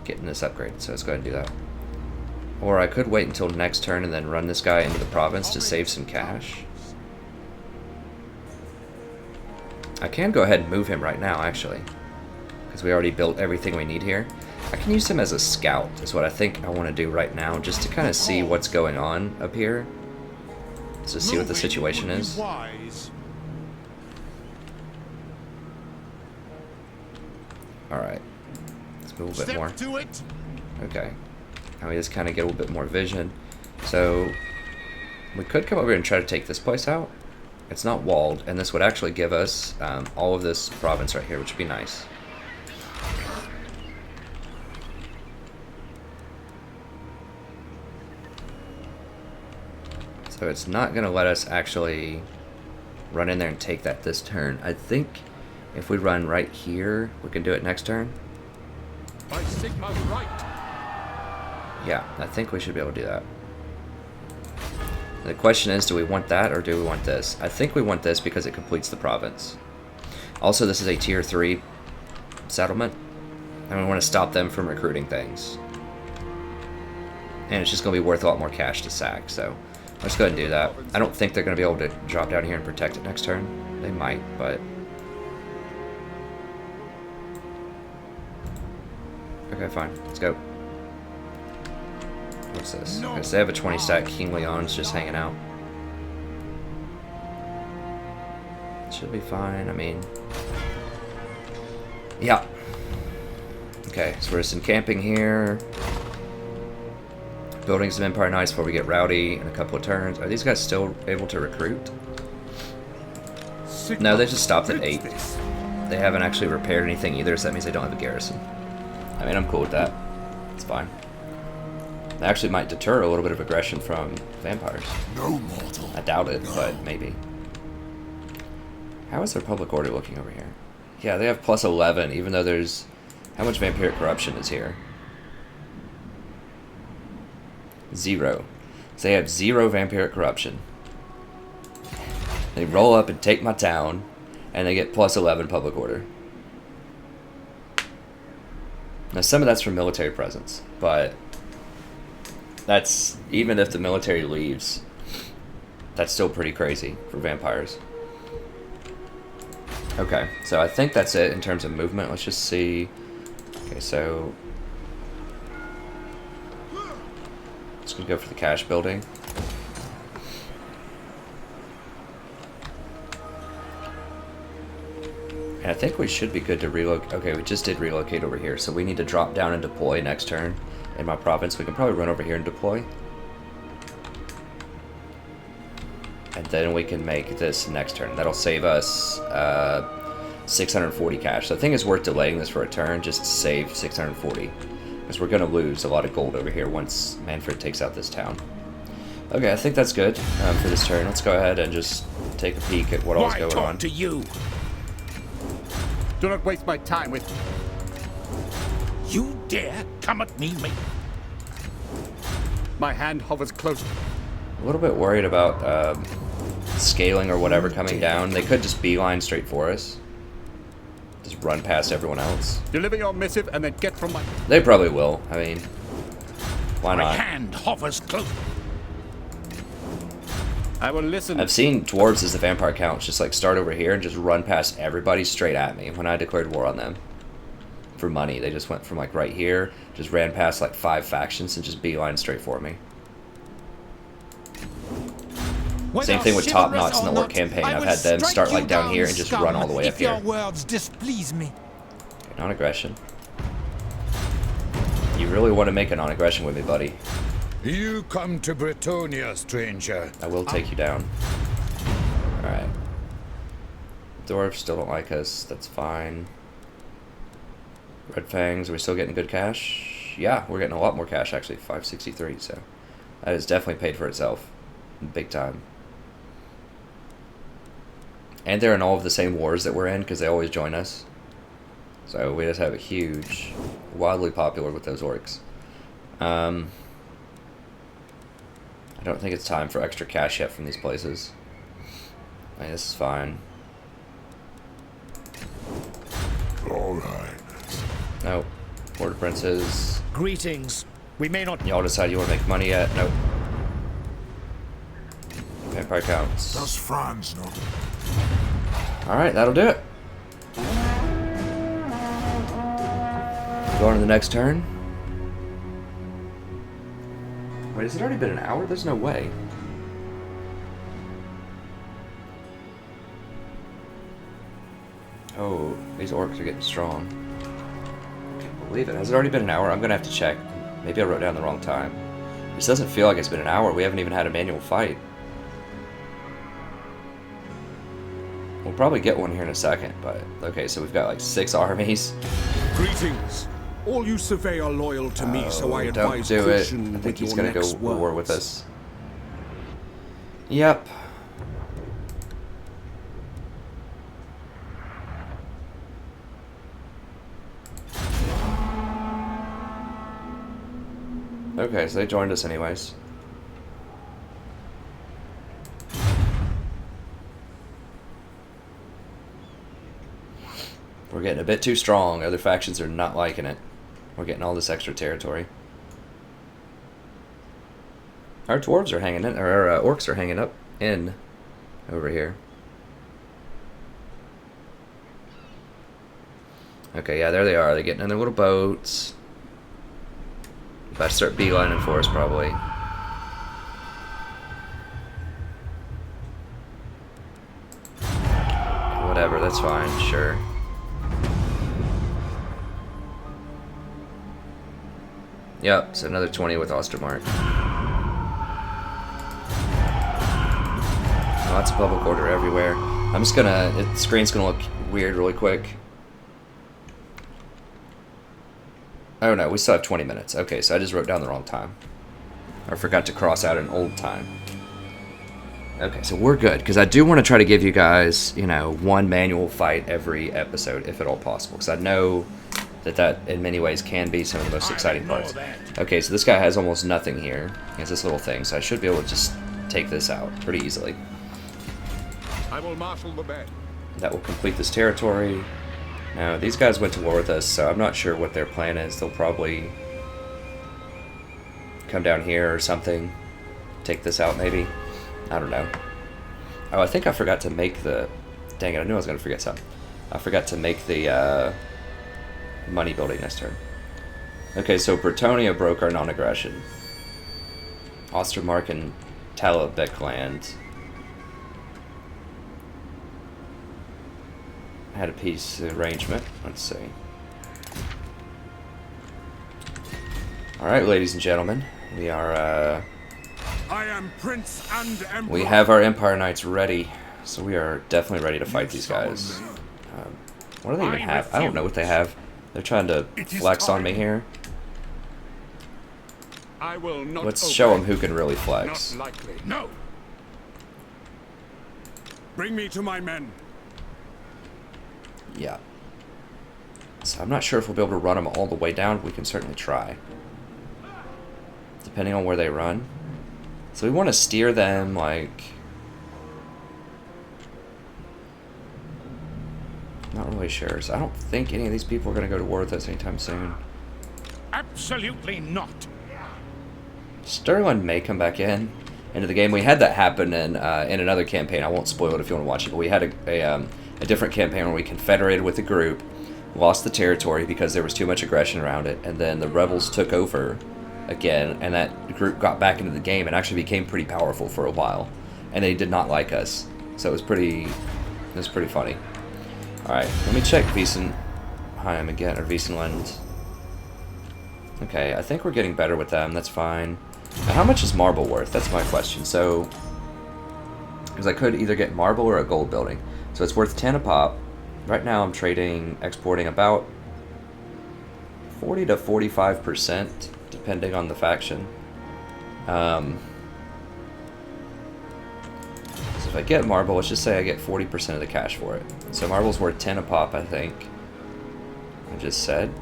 getting this upgrade, so let's go ahead and do that. Or I could wait until next turn and then run this guy into the province to save some cash. I can go ahead and move him right now, actually, because we already built everything we need here. I can use him as a scout, is what I think I want to do right now, just to kind of see what's going on up here. So see what the situation is. Alright, let's move a bit more. Okay, now we just kind of get a little bit more vision. So, we could come over here and try to take this place out. It's not walled, and this would actually give us all of this province right here, which would be nice. So it's not going to let us actually run in there and take that this turn. I think if we run right here, we can do it next turn. By Sigma's right. Yeah, I think we should be able to do that. The question is, do we want that or do we want this? I think we want this because it completes the province. Also, this is a tier 3 settlement, and we want to stop them from recruiting things. And it's just going to be worth a lot more cash to sack, so let's go ahead and do that. I don't think they're going to be able to drop down here and protect it next turn. They might, but... Okay, fine. Let's go. What's this? Okay, so they have a 20 stack King Leon's just hanging out. Should be fine, I mean... Yeah. Okay, so we're just encamping here. Building some Empire Knights before we get rowdy in a couple of turns. Are these guys still able to recruit? No, they just stopped at 8. They haven't actually repaired anything either, so that means they don't have a garrison. I mean, I'm cool with that. It's fine. They actually might deter a little bit of aggression from vampires. No mortal. I doubt it, but maybe. How is their public order looking over here? Yeah, they have plus 11, even though there's... How much vampiric corruption is here? 0. So they have 0 vampiric corruption. They roll up and take my town, and they get plus 11 public order. Now, some of that's from military presence, but that's, even if the military leaves, that's still pretty crazy for vampires. Okay, so I think that's it in terms of movement. Let's just see. Okay, so let's go for the cash building. And I think we should be good to relocate. Okay, we just did relocate over here, so we need to drop down and deploy next turn in my province. We can probably run over here and deploy. And then we can make this next turn. That'll save us 640 cash. So I think it's worth delaying this for a turn just to save 640. Because we're going to lose a lot of gold over here once Manfred takes out this town. Okay, I think that's good for this turn. Let's go ahead and just take a peek at what all's going on. To you? Do not waste my time with... You dare come at me, mate? My hand hovers close. A little bit worried about scaling or whatever coming down. They could just beeline straight for us. Just run past everyone else. Deliver your missive and then get from my... They probably will. I mean, why My not? hand hovers close. I will listen. I've seen dwarves as the vampire counts just like start over here and just run past everybody straight at me when I declared war on them. For money. They just went from like right here, just ran past like 5 factions and just beeline straight for me. Same thing with top knots in the Orc campaign. I've had them start like down here and just run all the way up here. Your words displease me. Okay, non-aggression. You really want to make a non-aggression with me, buddy. You come to Bretonnia, stranger. I will take you down. Alright. Dwarves still don't like us. That's fine. Red Fangs, are we still getting good cash? Yeah, we're getting a lot more cash actually. 563, so that has definitely paid for itself. Big time. And they're in all of the same wars that we're in because they always join us. So we just have a huge, wildly popular with those orcs. I don't think it's time for extra cash yet from these places. I mean, this is fine. All right. Nope. Border Princes. Greetings. We may not... Y'all decide you want to make money yet? Nope. Vampire counts. Does Franz know? Alright, that'll do it. Go on to the next turn. Wait, has it already been an hour? There's no way. Oh, these orcs are getting strong. I can't believe it. Has it already been an hour? I'm gonna have to check. Maybe I wrote down the wrong time. This doesn't feel like it's been an hour. We haven't even had a manual fight. We'll probably get one here in a second, but okay, so we've got like 6 armies. Greetings. All you survey are loyal to me, so I Don't advise do it. caution I think with he's your gonna go next war with words. us. Yep. Okay, so they joined us anyways. We're getting a bit too strong. Other factions are not liking it. We're getting all this extra territory. Our dwarves are hanging in, or our orcs are hanging up in over here. Okay, yeah, there they are. They're getting in their little boats. About to start beelining for us, probably. Whatever, that's fine, sure. Yep, so another 20 with Ostermark. Lots of public order everywhere. I'm just gonna... the screen's gonna look weird really quick. Oh no, we still have 20 minutes. Okay, so I just wrote down the wrong time. I forgot to cross out an old time. Okay, so we're good, because I do want to try to give you guys, you know, one manual fight every episode, if at all possible, because I know that in many ways can be some of the most exciting parts. Okay, so this guy has almost nothing here. He has this little thing, so I should be able to just take this out pretty easily. I will marshal the band. That will complete this territory. Now, these guys went to war with us, so I'm not sure what their plan is. They'll probably come down here or something. Take this out, maybe. I don't know. Oh, I think I forgot to make the... Dang it, I knew I was going to forget something. I forgot to make the money building this turn. Okay, so Bretonnia broke our non-aggression. Ostermark and Talabek land had a peace arrangement. Let's see. Alright, ladies and gentlemen. We are, I am Prince and Emperor. we have our Empire Knights ready. So we are definitely ready to fight these guys. What do they even have? I don't know what they have. They're trying to flex on me here. I will not Let's obey. show them who can really flex. Not likely. No. Bring me to my men. Yeah. So I'm not sure if we'll be able to run them all the way down. We can certainly try. Depending on where they run. So we want to steer them, like... Not really sure. So I don't think any of these people are going to go to war with us anytime soon. Absolutely not. Sterling may come back into the game. We had that happen in another campaign. I won't spoil it if you want to watch it, but we had a different campaign where we confederated with a group, lost the territory because there was too much aggression around it, and then the rebels took over again, and that group got back into the game and actually became pretty powerful for a while, and they did not like us. So it was pretty funny. All right, let me check Wiesenheim again, or Wiesenland. Okay, I think we're getting better with them. That's fine. Now, how much is marble worth? That's my question. So, because I could either get marble or a gold building. So it's worth 10 a pop. Right now I'm exporting about 40 to 45%, depending on the faction. So if I get marble, let's just say I get 40% of the cash for it. So marble's worth 10 a pop, I think. I just said.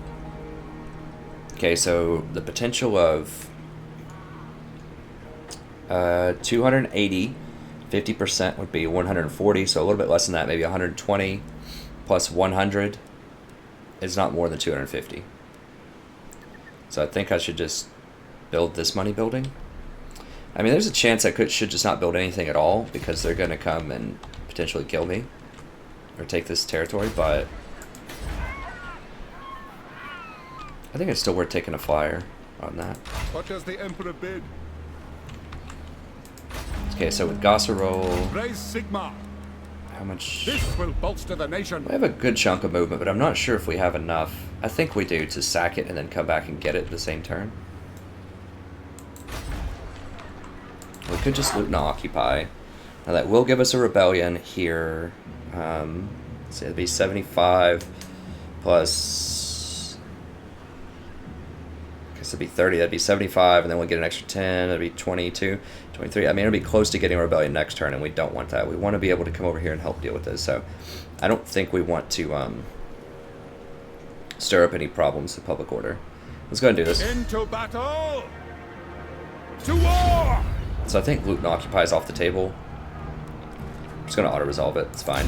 Okay, so the potential of 280, 50% would be 140, so a little bit less than that, maybe 120 plus 100 is not more than 250. So I think I should just build this money building. I mean, there's a chance I should just not build anything at all because they're going to come and potentially kill me or take this territory, but I think it's still worth taking a flyer on that. What does the Emperor bid? Okay, so with Gosserol, Raise Sigma. how much? This will bolster the nation. We have a good chunk of movement, but I'm not sure if we have enough. I think we do to sack it and then come back and get it the same turn. We could just loot and occupy. Now that will give us a rebellion here. So it'd be 75 plus... I guess it'd be 30. That'd be 75, and then we'll get an extra 10. That'd be 22, 23. I mean, it'll be close to getting a rebellion next turn, and we don't want that. We want to be able to come over here and help deal with this. So I don't think we want to stir up any problems with public order. Let's go ahead and do this. Into battle. To war. So I think loot and occupy is off the table. I'm just going to auto-resolve it. It's fine.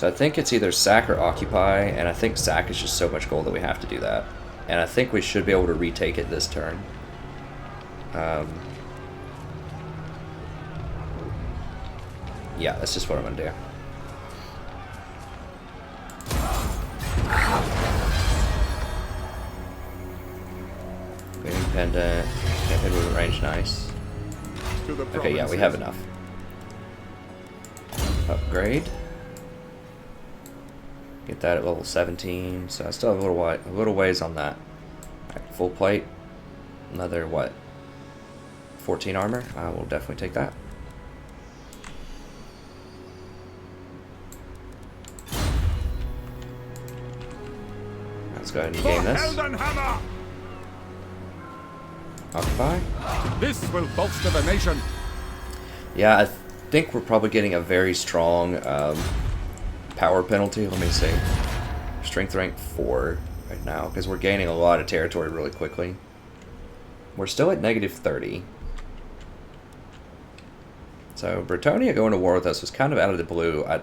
So I think it's either sack or occupy, and I think sack is just so much gold that we have to do that. And I think we should be able to retake it this turn. Yeah, that's just what I'm going to do. Green pendant. Can't hit with range, nice. Okay, yeah, we have enough. Upgrade. Get that at level 17, so I still have a little ways on that. Right, full plate. Another, what? 14 armor? I will definitely take that. Let's go ahead and game this. Occupy. This will bolster the nation. Yeah, I think we're probably getting a very strong power penalty. Let me see. Strength rank 4 right now, because we're gaining a lot of territory really quickly. We're still at negative 30. So Bretonnia going to war with us was kind of out of the blue. I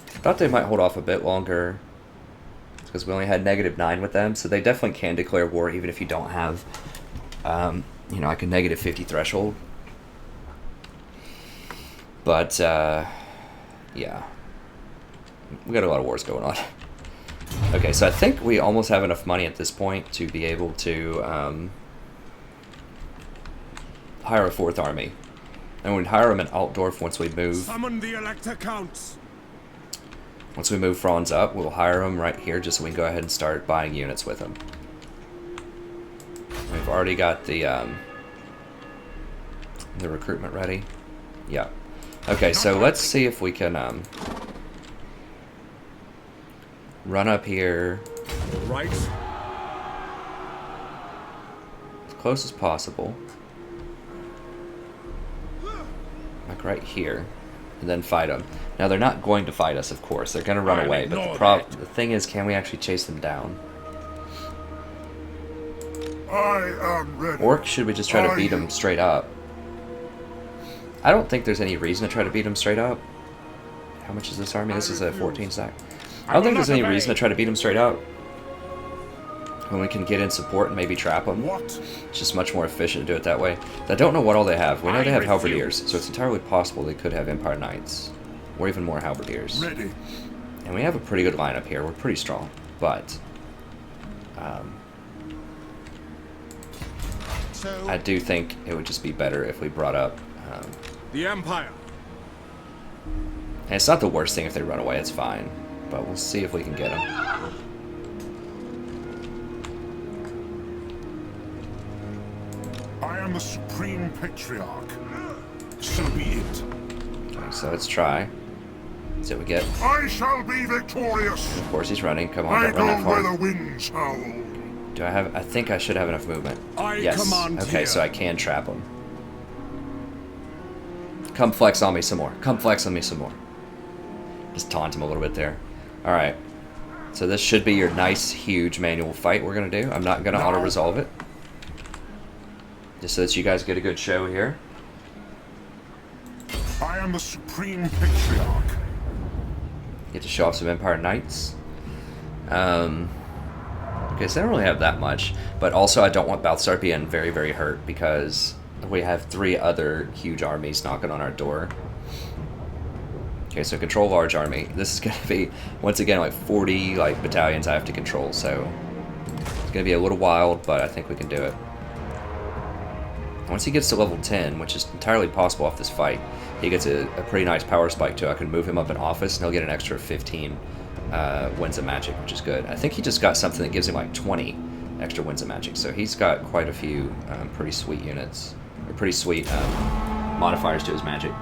thought they might hold off a bit longer, because we only had negative 9 with them, so they definitely can declare war even if you don't have, you know, like a negative 50 threshold. But, yeah. We got a lot of wars going on. Okay, so I think we almost have enough money at this point to be able to hire a 4th army. And we'd hire them in Altdorf once we move. Summon the Elector Counts. Once we move Franz up, we'll hire them right here just so we can go ahead and start buying units with them. We've already got the recruitment ready. Yeah. Okay, so let's see if we can run up here Right. as close as possible. Like right here. And then fight them. Now, they're not going to fight us, of course. They're going to run away. But the thing is, can we actually chase them down? I am ready. Or should we just try to beat them straight up? I don't think there's any reason to try to beat them straight up. How much is this army? This is a 14 stack. I don't think there's any reason to try to beat them straight up. When we can get in support and maybe trap them. What? It's just much more efficient to do it that way. I don't know what all they have. We know they have halberdiers, so it's entirely possible they could have Empire Knights. Or even more halberdiers. Ready. And we have a pretty good lineup here. We're pretty strong. But I do think it would just be better if we brought up... The Empire. and it's not the worst thing if they run away. It's fine. But we'll see if we can get them. I am the Supreme Patriarch. So be it. Okay, so let's try. See what we get. I shall be victorious. Of course he's running. Come on, I don't run that go where far. the winds howl. Do I have... I think I should have enough movement. I Yes. command Okay, here. so I can trap him. Come flex on me some more. Come flex on me some more. Just taunt him a little bit there. Alright. So this should be your nice, huge manual fight we're going to do. I'm not going to auto-resolve it. Just so that you guys get a good show here. I am the Supreme Patriarch. Get to show off some Empire Knights. Okay, so I don't really have that much. But also I don't want Balthasar being very, very hurt because we have 3 other huge armies knocking on our door. Okay, so control large army. This is going to be, once again, like 40 battalions I have to control. So it's going to be a little wild, but I think we can do it. Once he gets to level 10, which is entirely possible off this fight, he gets a pretty nice power spike too. I can move him up in office and he'll get an extra 15 winds of magic, which is good. I think he just got something that gives him like 20 extra winds of magic. So he's got quite a few pretty sweet units, or pretty sweet modifiers to his magic.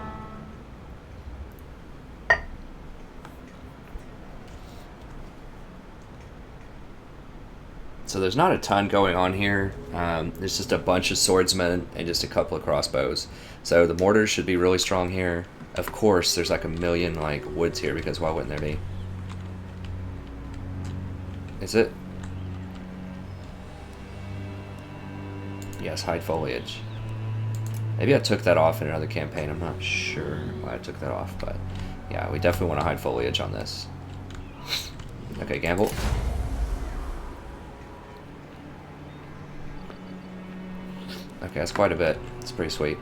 So there's not a ton going on here. There's just a bunch of swordsmen and just a couple of crossbows. So the mortars should be really strong here. Of course, there's like a million woods here because why wouldn't there be? Is it? Yes, hide foliage. Maybe I took that off in another campaign. I'm not sure why I took that off, but yeah, we definitely want to hide foliage on this. Okay, gamble. Okay, that's quite a bit. It's pretty sweet.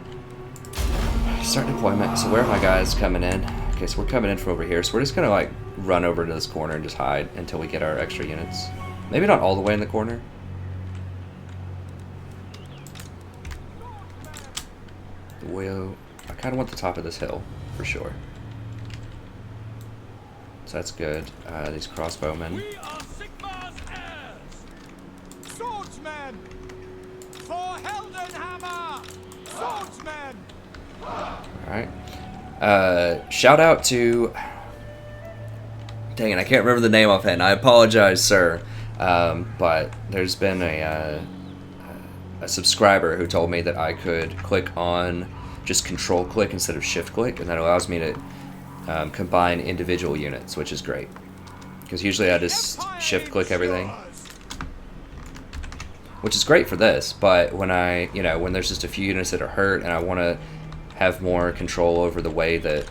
Start deployment. So where are my guys coming in? Okay, so we're coming in from over here. So we're just gonna like run over to this corner and just hide until we get our extra units. Maybe not all the way in the corner. I kind of want the top of this hill for sure. So that's good. These crossbowmen. We are Sigmar's heirs! Swordsmen! For Heldenhammer! Swordsmen! Alright. Shout out to... Dang it, I can't remember the name offhand. I apologize, sir. But there's been a subscriber who told me that I could click on just control click instead of shift click, and that allows me to combine individual units, which is great. Because usually I just shift click everything, which is great for this, but when when there's just a few units that are hurt and I want to have more control over the way that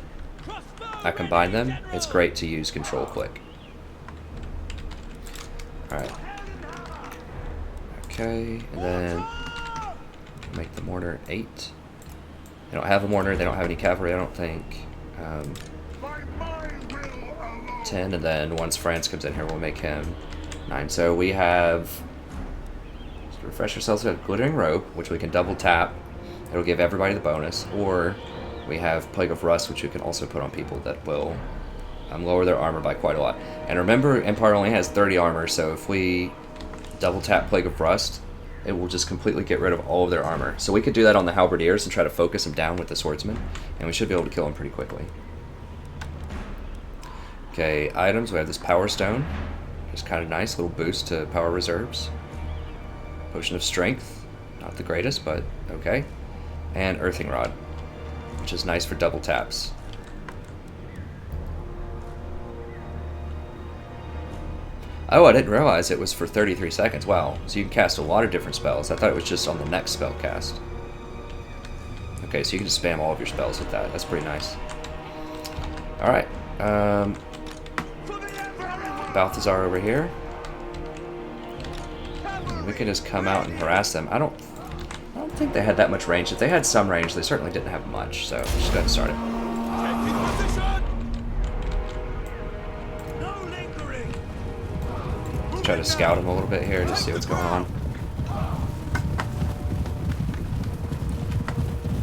I combine them, it's great to use control click. Alright. Okay, and then make the mortar 8. They don't have a mortar, they don't have any cavalry, I don't think. 10, and then once France comes in here, we'll make him 9. So we have, let's refresh ourselves with a glittering robe, which we can double tap. It'll give everybody the bonus, or we have Plague of Rust, which we can also put on people that will lower their armor by quite a lot. And remember, Empire only has 30 armor, so if we double tap Plague of Rust, it will just completely get rid of all of their armor. So we could do that on the halberdiers and try to focus them down with the swordsman, and we should be able to kill them pretty quickly. Okay, items, we have this Power Stone, just kind of nice, little boost to power reserves. Potion of Strength, not the greatest, but okay. And Earthing Rod, which is nice for double taps. Oh, I didn't realize it was for 33 seconds. Wow, so you can cast a lot of different spells. I thought it was just on the next spell cast. Okay, so you can just spam all of your spells with that. That's pretty nice. Alright. Balthazar over here. We can just come out and harass them. I don't think they had that much range. If they had some range, they certainly didn't have much. So, just go ahead and start it. Try to scout him a little bit here to see what's going on.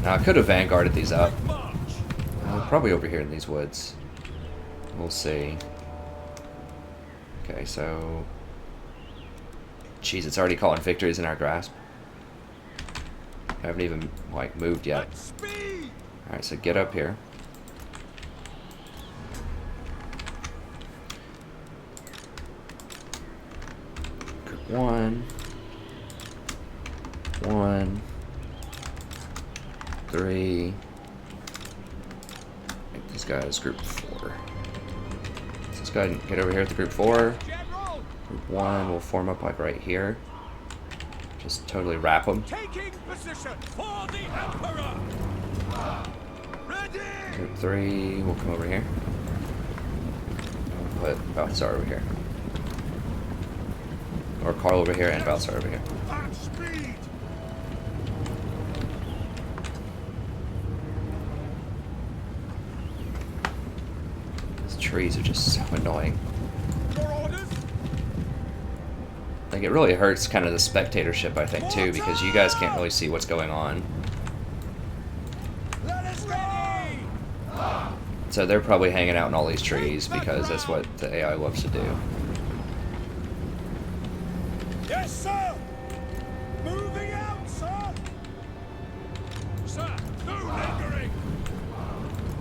Now I could have vanguarded these up. Probably over here in these woods. We'll see. Okay, so... Jeez, it's already calling victories in our grasp. I haven't even, like, moved yet. Alright, so get up here. One, 3. Make these guys group 4. So let's go ahead and get over here at the group 4. Group 1 will form up like right here. Just totally wrap them. Taking position for the Emperor. Ready. Group 3 will come over here. We'll put Balthazar over here. Or Carl over here and Balthazar over here. These trees are just so annoying. Like, it really hurts kind of the spectatorship, I think, too, because you guys can't really see what's going on. So they're probably hanging out in all these trees because that's what the AI loves to do. Yes, sir! Moving out, sir! Sir, no lingering!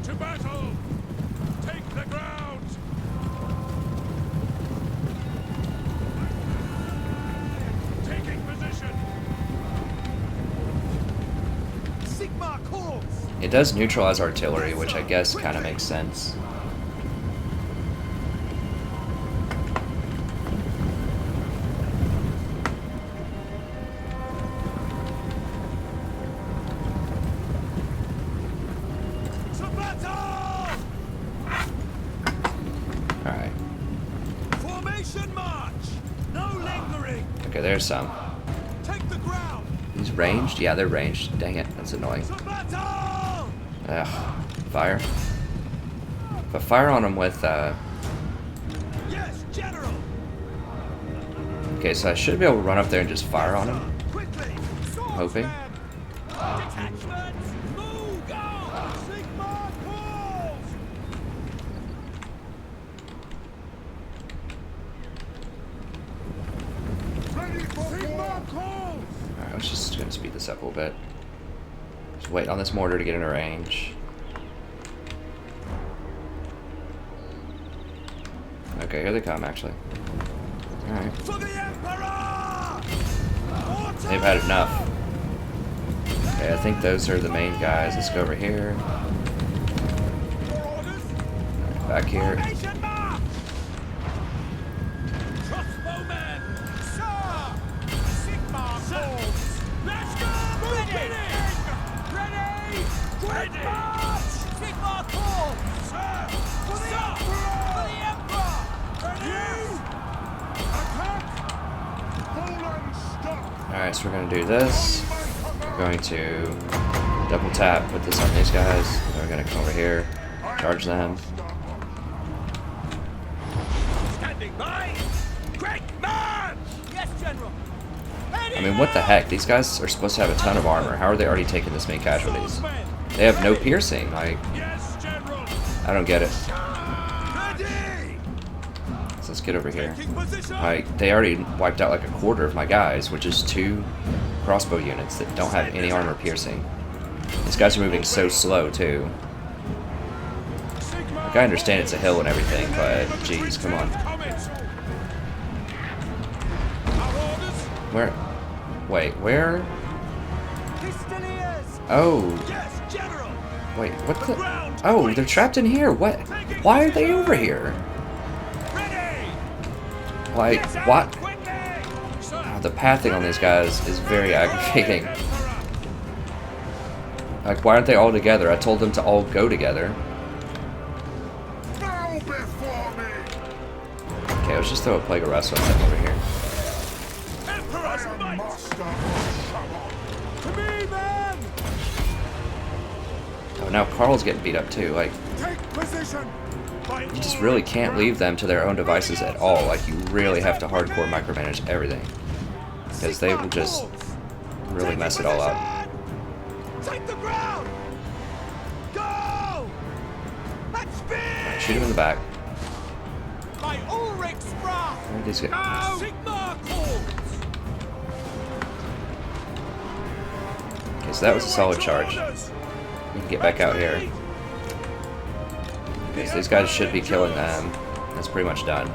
To battle! Take the ground! Taking position! Sigmar calls! It does neutralize artillery, which I guess kind of makes sense. Okay, there's some. Take the ground. He's ranged? Yeah, they're ranged. Dang it, that's annoying. To battle! Ugh. Fire? If I fire on him with, Yes, General. Okay, so I should be able to run up there and just fire on him. Quickly. I'm hoping. Detachments, move! Go! Sigma calls! Ready for Sigma calls! Alright, let's just gonna speed this up a little bit. Just wait on this mortar to get into range. Okay, here they come, actually. Alright. For the Emperor! They've had enough. Okay, I think those are the main guys. Let's go over here. Alright, back here. Formation march! Crossbowmen! Sir! Sigma calls! Let's go! Ready! Ready! March! Sigma calls! Sir! For the Emperor! For the Emperor! Ready! Attack! Hold and stop. Alright, so we're gonna do this. We're going to double tap, put this on these guys. Then we're gonna come over here, charge them. Standing by! Quick march! Yes, General! I mean, what the heck? These guys are supposed to have a ton of armor. How are they already taking this many casualties? They have no piercing. Like, Yes, General! I don't get it. Ready! So let's get over here. Taking position! Like, they already wiped out like a quarter of my guys, which is 2 crossbow units that don't have any armor piercing. These guys are moving so slow, too. Like, I understand it's a hill and everything, but jeez, come on. Where? Wait, where? Pistoliers! Oh, Yes, General! wait, what the? Oh, they're trapped in here. What? Why are they over here? Ready! Like, Get out what? quickly! Sir! Oh, the pathing on these guys is very aggravating. Like, why aren't they all together? I told them to all go together. Bow before me. Okay, let's just throw a plague arrest on them over here. Emperor's I am might! master of Shabbat. To me, then! Oh, now Carl's getting beat up too. Like, Take position! By you just really can't leave them to their own devices at all. Like, you really have to hardcore micromanage everything. Because they will just really mess it all up. Take the ground! Go! At speed! Shoot him in the back. By Ulrich Sprach! Where are these guys? Go! Sigma calls! Okay, so that was a solid charge. We can get back out here. Okay, so these guys should be killing them. That's pretty much done.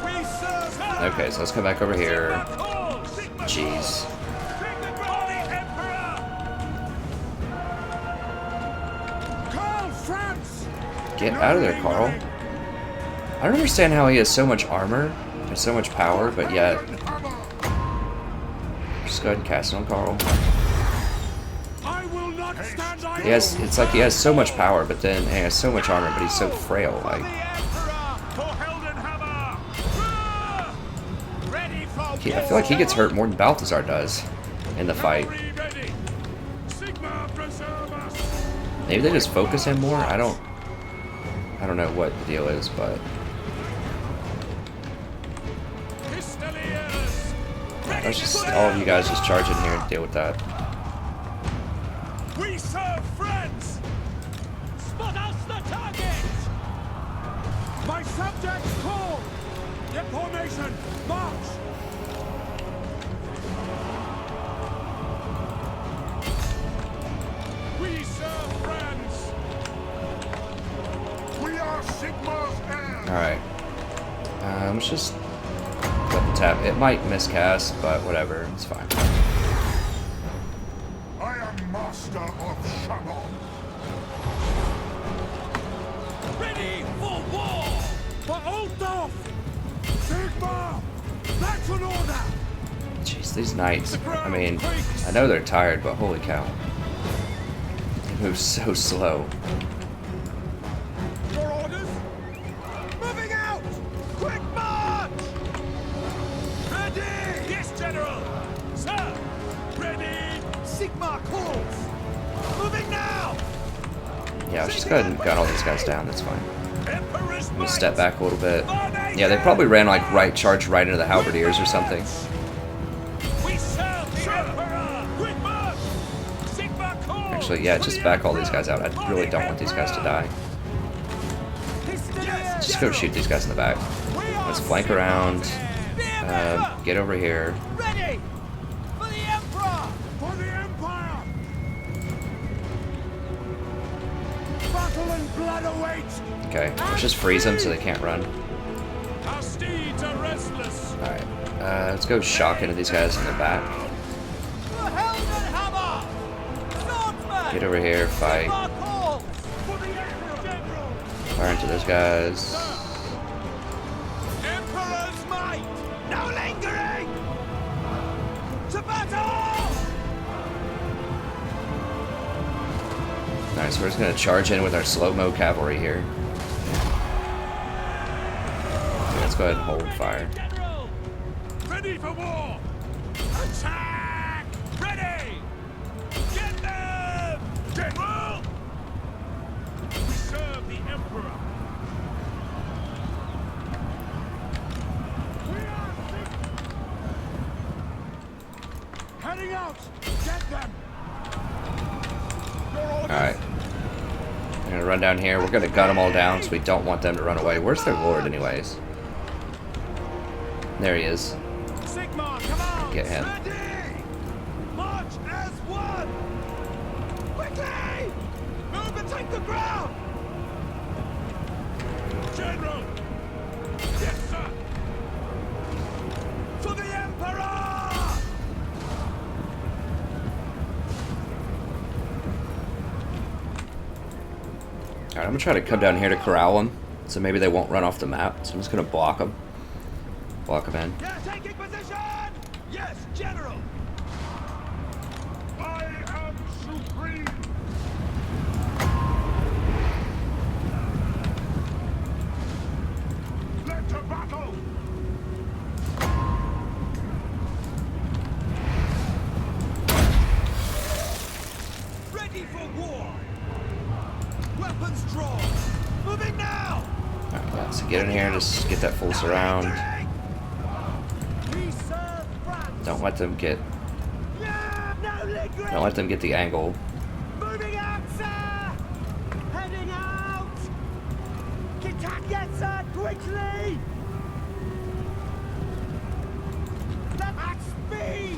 We serve her! Okay, so let's come back over here. Sigma calls! Sigma Jeez. Take the ground, Emperor! Carl France! Get out of there, Carl. I don't understand how he has so much armor and so much power, but yet... Just go ahead and cast it on Carl. I will not stand idle! He has, it's like he has so much power, but then he has so much armor, but he's so frail. The Like, Emperor! For Heldenhammer! Ready for I feel like he gets hurt more than Balthazar does in the fight. Ready! Sigma preserve us! Maybe they just focus him more. I don't know what the deal is, but Pistoliers! let's just all of you guys just charge in here and deal with that. We serve friends! Spot us the target! My subjects call! Get formation! March! We serve friends! We are Sigma's heirs. All right, let's just double tap. It might miscast, but whatever, it's fine. I am master of Shabbat. Ready for war! For Altdorf! Sigma! That's an order! Jeez, these knights. I mean, I know they're tired, but holy cow, they move so slow. Your orders? Moving out! Quick march! go ahead and gun all these guys down, that's fine. We'll step back a little bit. Yeah, they probably ran like charged right into the halberdiers or something. Actually, yeah, just back all these guys out. I really don't want these guys to die. Just go shoot these guys in the back. Let's flank around. Get over here. Ready for the Emperor! For the Empire! Battle and blood awaits! Okay, let's just freeze them so they can't run. Our steeds are restless. Alright, let's go shock into these guys in the back. The helm and hammer! Swordsman! Get over here, fight. Our calls! For the Emperor! General! Fire into those guys. Emperor's might! No lingering! To battle! Nice, we're just gonna charge in with our slow-mo cavalry here. Okay, let's go ahead and hold fire. General! Ready for war! Attack! Ready! Get them! General! We serve the Emperor! Heading out! Get them! Alright. I'm gonna run down here. We're gonna gun them all down because we don't want them to run away. Where's their lord, anyways? There he is. Sigmar, come on! Get him. Ready! March as one! Quickly! Move and take the ground! General! Yes, sir! For the Emperor! Alright, I'm gonna try to come down here to corral them. So maybe they won't run off the map. So I'm just gonna block them. Block them in. Yeah, taking position! Yes, General! I am supreme! Let to battle! Ready for war! Weapons drawn! Moving now! Alright, yeah, so get in here, just get that full surround. We serve France! Don't let them get Yeah, no lingering! don't let them get the angle. Moving out, sir! Heading out! Get sir, quickly! At speed!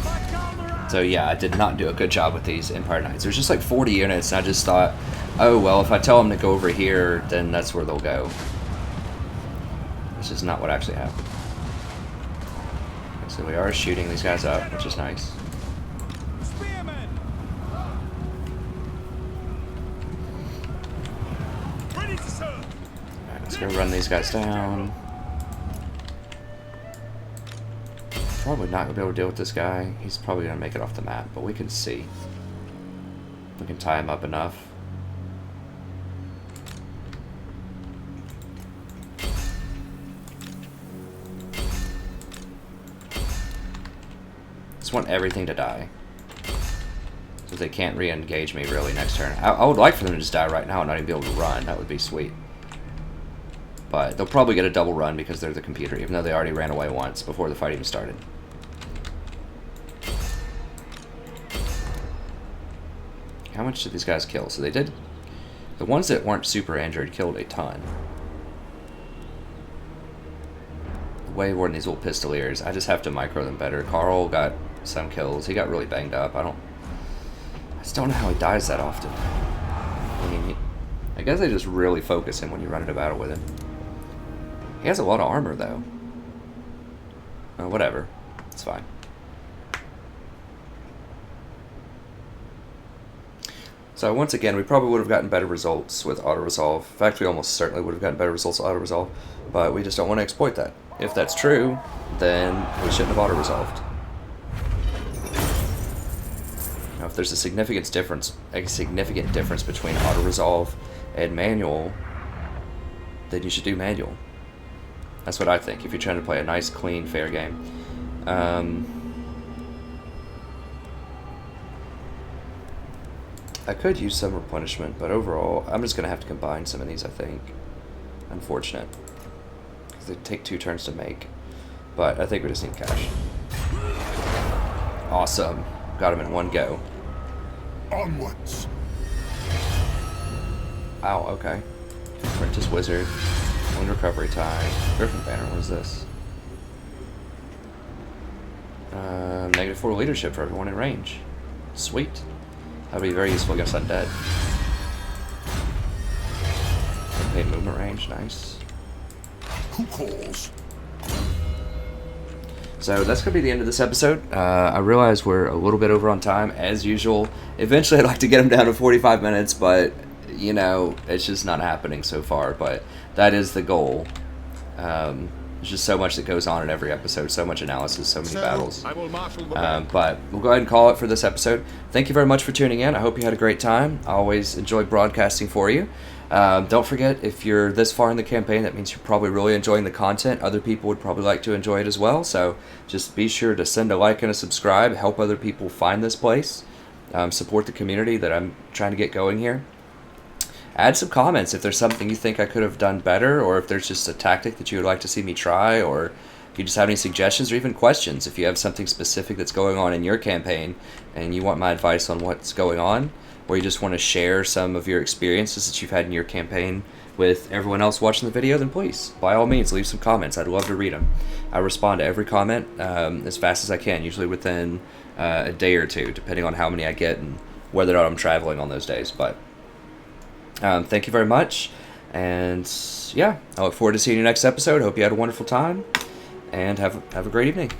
My comrades! So yeah, I did not do a good job with these Empire Knights. There's just like 40 units, and I just thought, oh well, if I tell them to go over here, then that's where they'll go. This is not what actually happened. So we are shooting these guys up, which is nice. Spearmen! Ready to serve! Alright, let's go run these guys down. Probably not gonna be able to deal with this guy. He's probably gonna make it off the map, but we can see. We can tie him up enough. Just want everything to die. So they can't re-engage me really next turn. I would like for them to just die right now and not even be able to run. That would be sweet. But they'll probably get a double run because they're the computer, even though they already ran away once before the fight even started. How much did these guys kill? So they did... The ones that weren't super injured killed a ton. Way more than these little pistoliers. I just have to micro them better. Carl got some kills. He got really banged up. I just don't know how he dies that often. I mean, I guess they just really focus him when you run into battle with him. He has a lot of armor, though. Whatever. It's fine. So once again, we probably would have gotten better results with auto-resolve. In fact, we almost certainly would have gotten better results with auto-resolve, but we just don't want to exploit that. If that's true, then we shouldn't have auto-resolved. Now, if there's a significant difference between auto-resolve and manual, then you should do manual. That's what I think, if you're trying to play a nice, clean, fair game. I could use some replenishment, but overall, I'm just going to have to combine some of these, I think. Unfortunate. Because they take 2 turns to make. But I think we just need cash. Awesome. Got him in one go. Onwards. Ow, okay. Apprentice Wizard. 1 recovery time. Griffin Banner, what is this? -4 leadership for everyone in range. Sweet. That would be very useful against undead. Campaign movement range, nice. Who calls? So that's going to be the end of this episode. I realize we're a little bit over on time, as usual. Eventually I'd like to get them down to 45 minutes, but, you know, it's just not happening so far. But that is the goal. There's just so much that goes on in every episode, so much analysis, so many battles. I will marshal the band. But we'll go ahead and call it for this episode. Thank you very much for tuning in. I hope you had a great time. I always enjoy broadcasting for you. Don't forget, if you're this far in the campaign, that means you're probably really enjoying the content. Other people would probably like to enjoy it as well. So just be sure to send a like and a subscribe. Help other people find this place. Support the community that I'm trying to get going here. Add some comments if there's something you think I could have done better, or if there's just a tactic that you would like to see me try, or if you just have any suggestions or even questions. If you have something specific that's going on in your campaign and you want my advice on what's going on, or you just want to share some of your experiences that you've had in your campaign with everyone else watching the video, then please, by all means, leave some comments. I'd love to read them. I respond to every comment as fast as I can, usually within a day or two, depending on how many I get and whether or not I'm traveling on those days. But thank you very much, and yeah, I look forward to seeing you next episode. Hope you had a wonderful time, and have a great evening.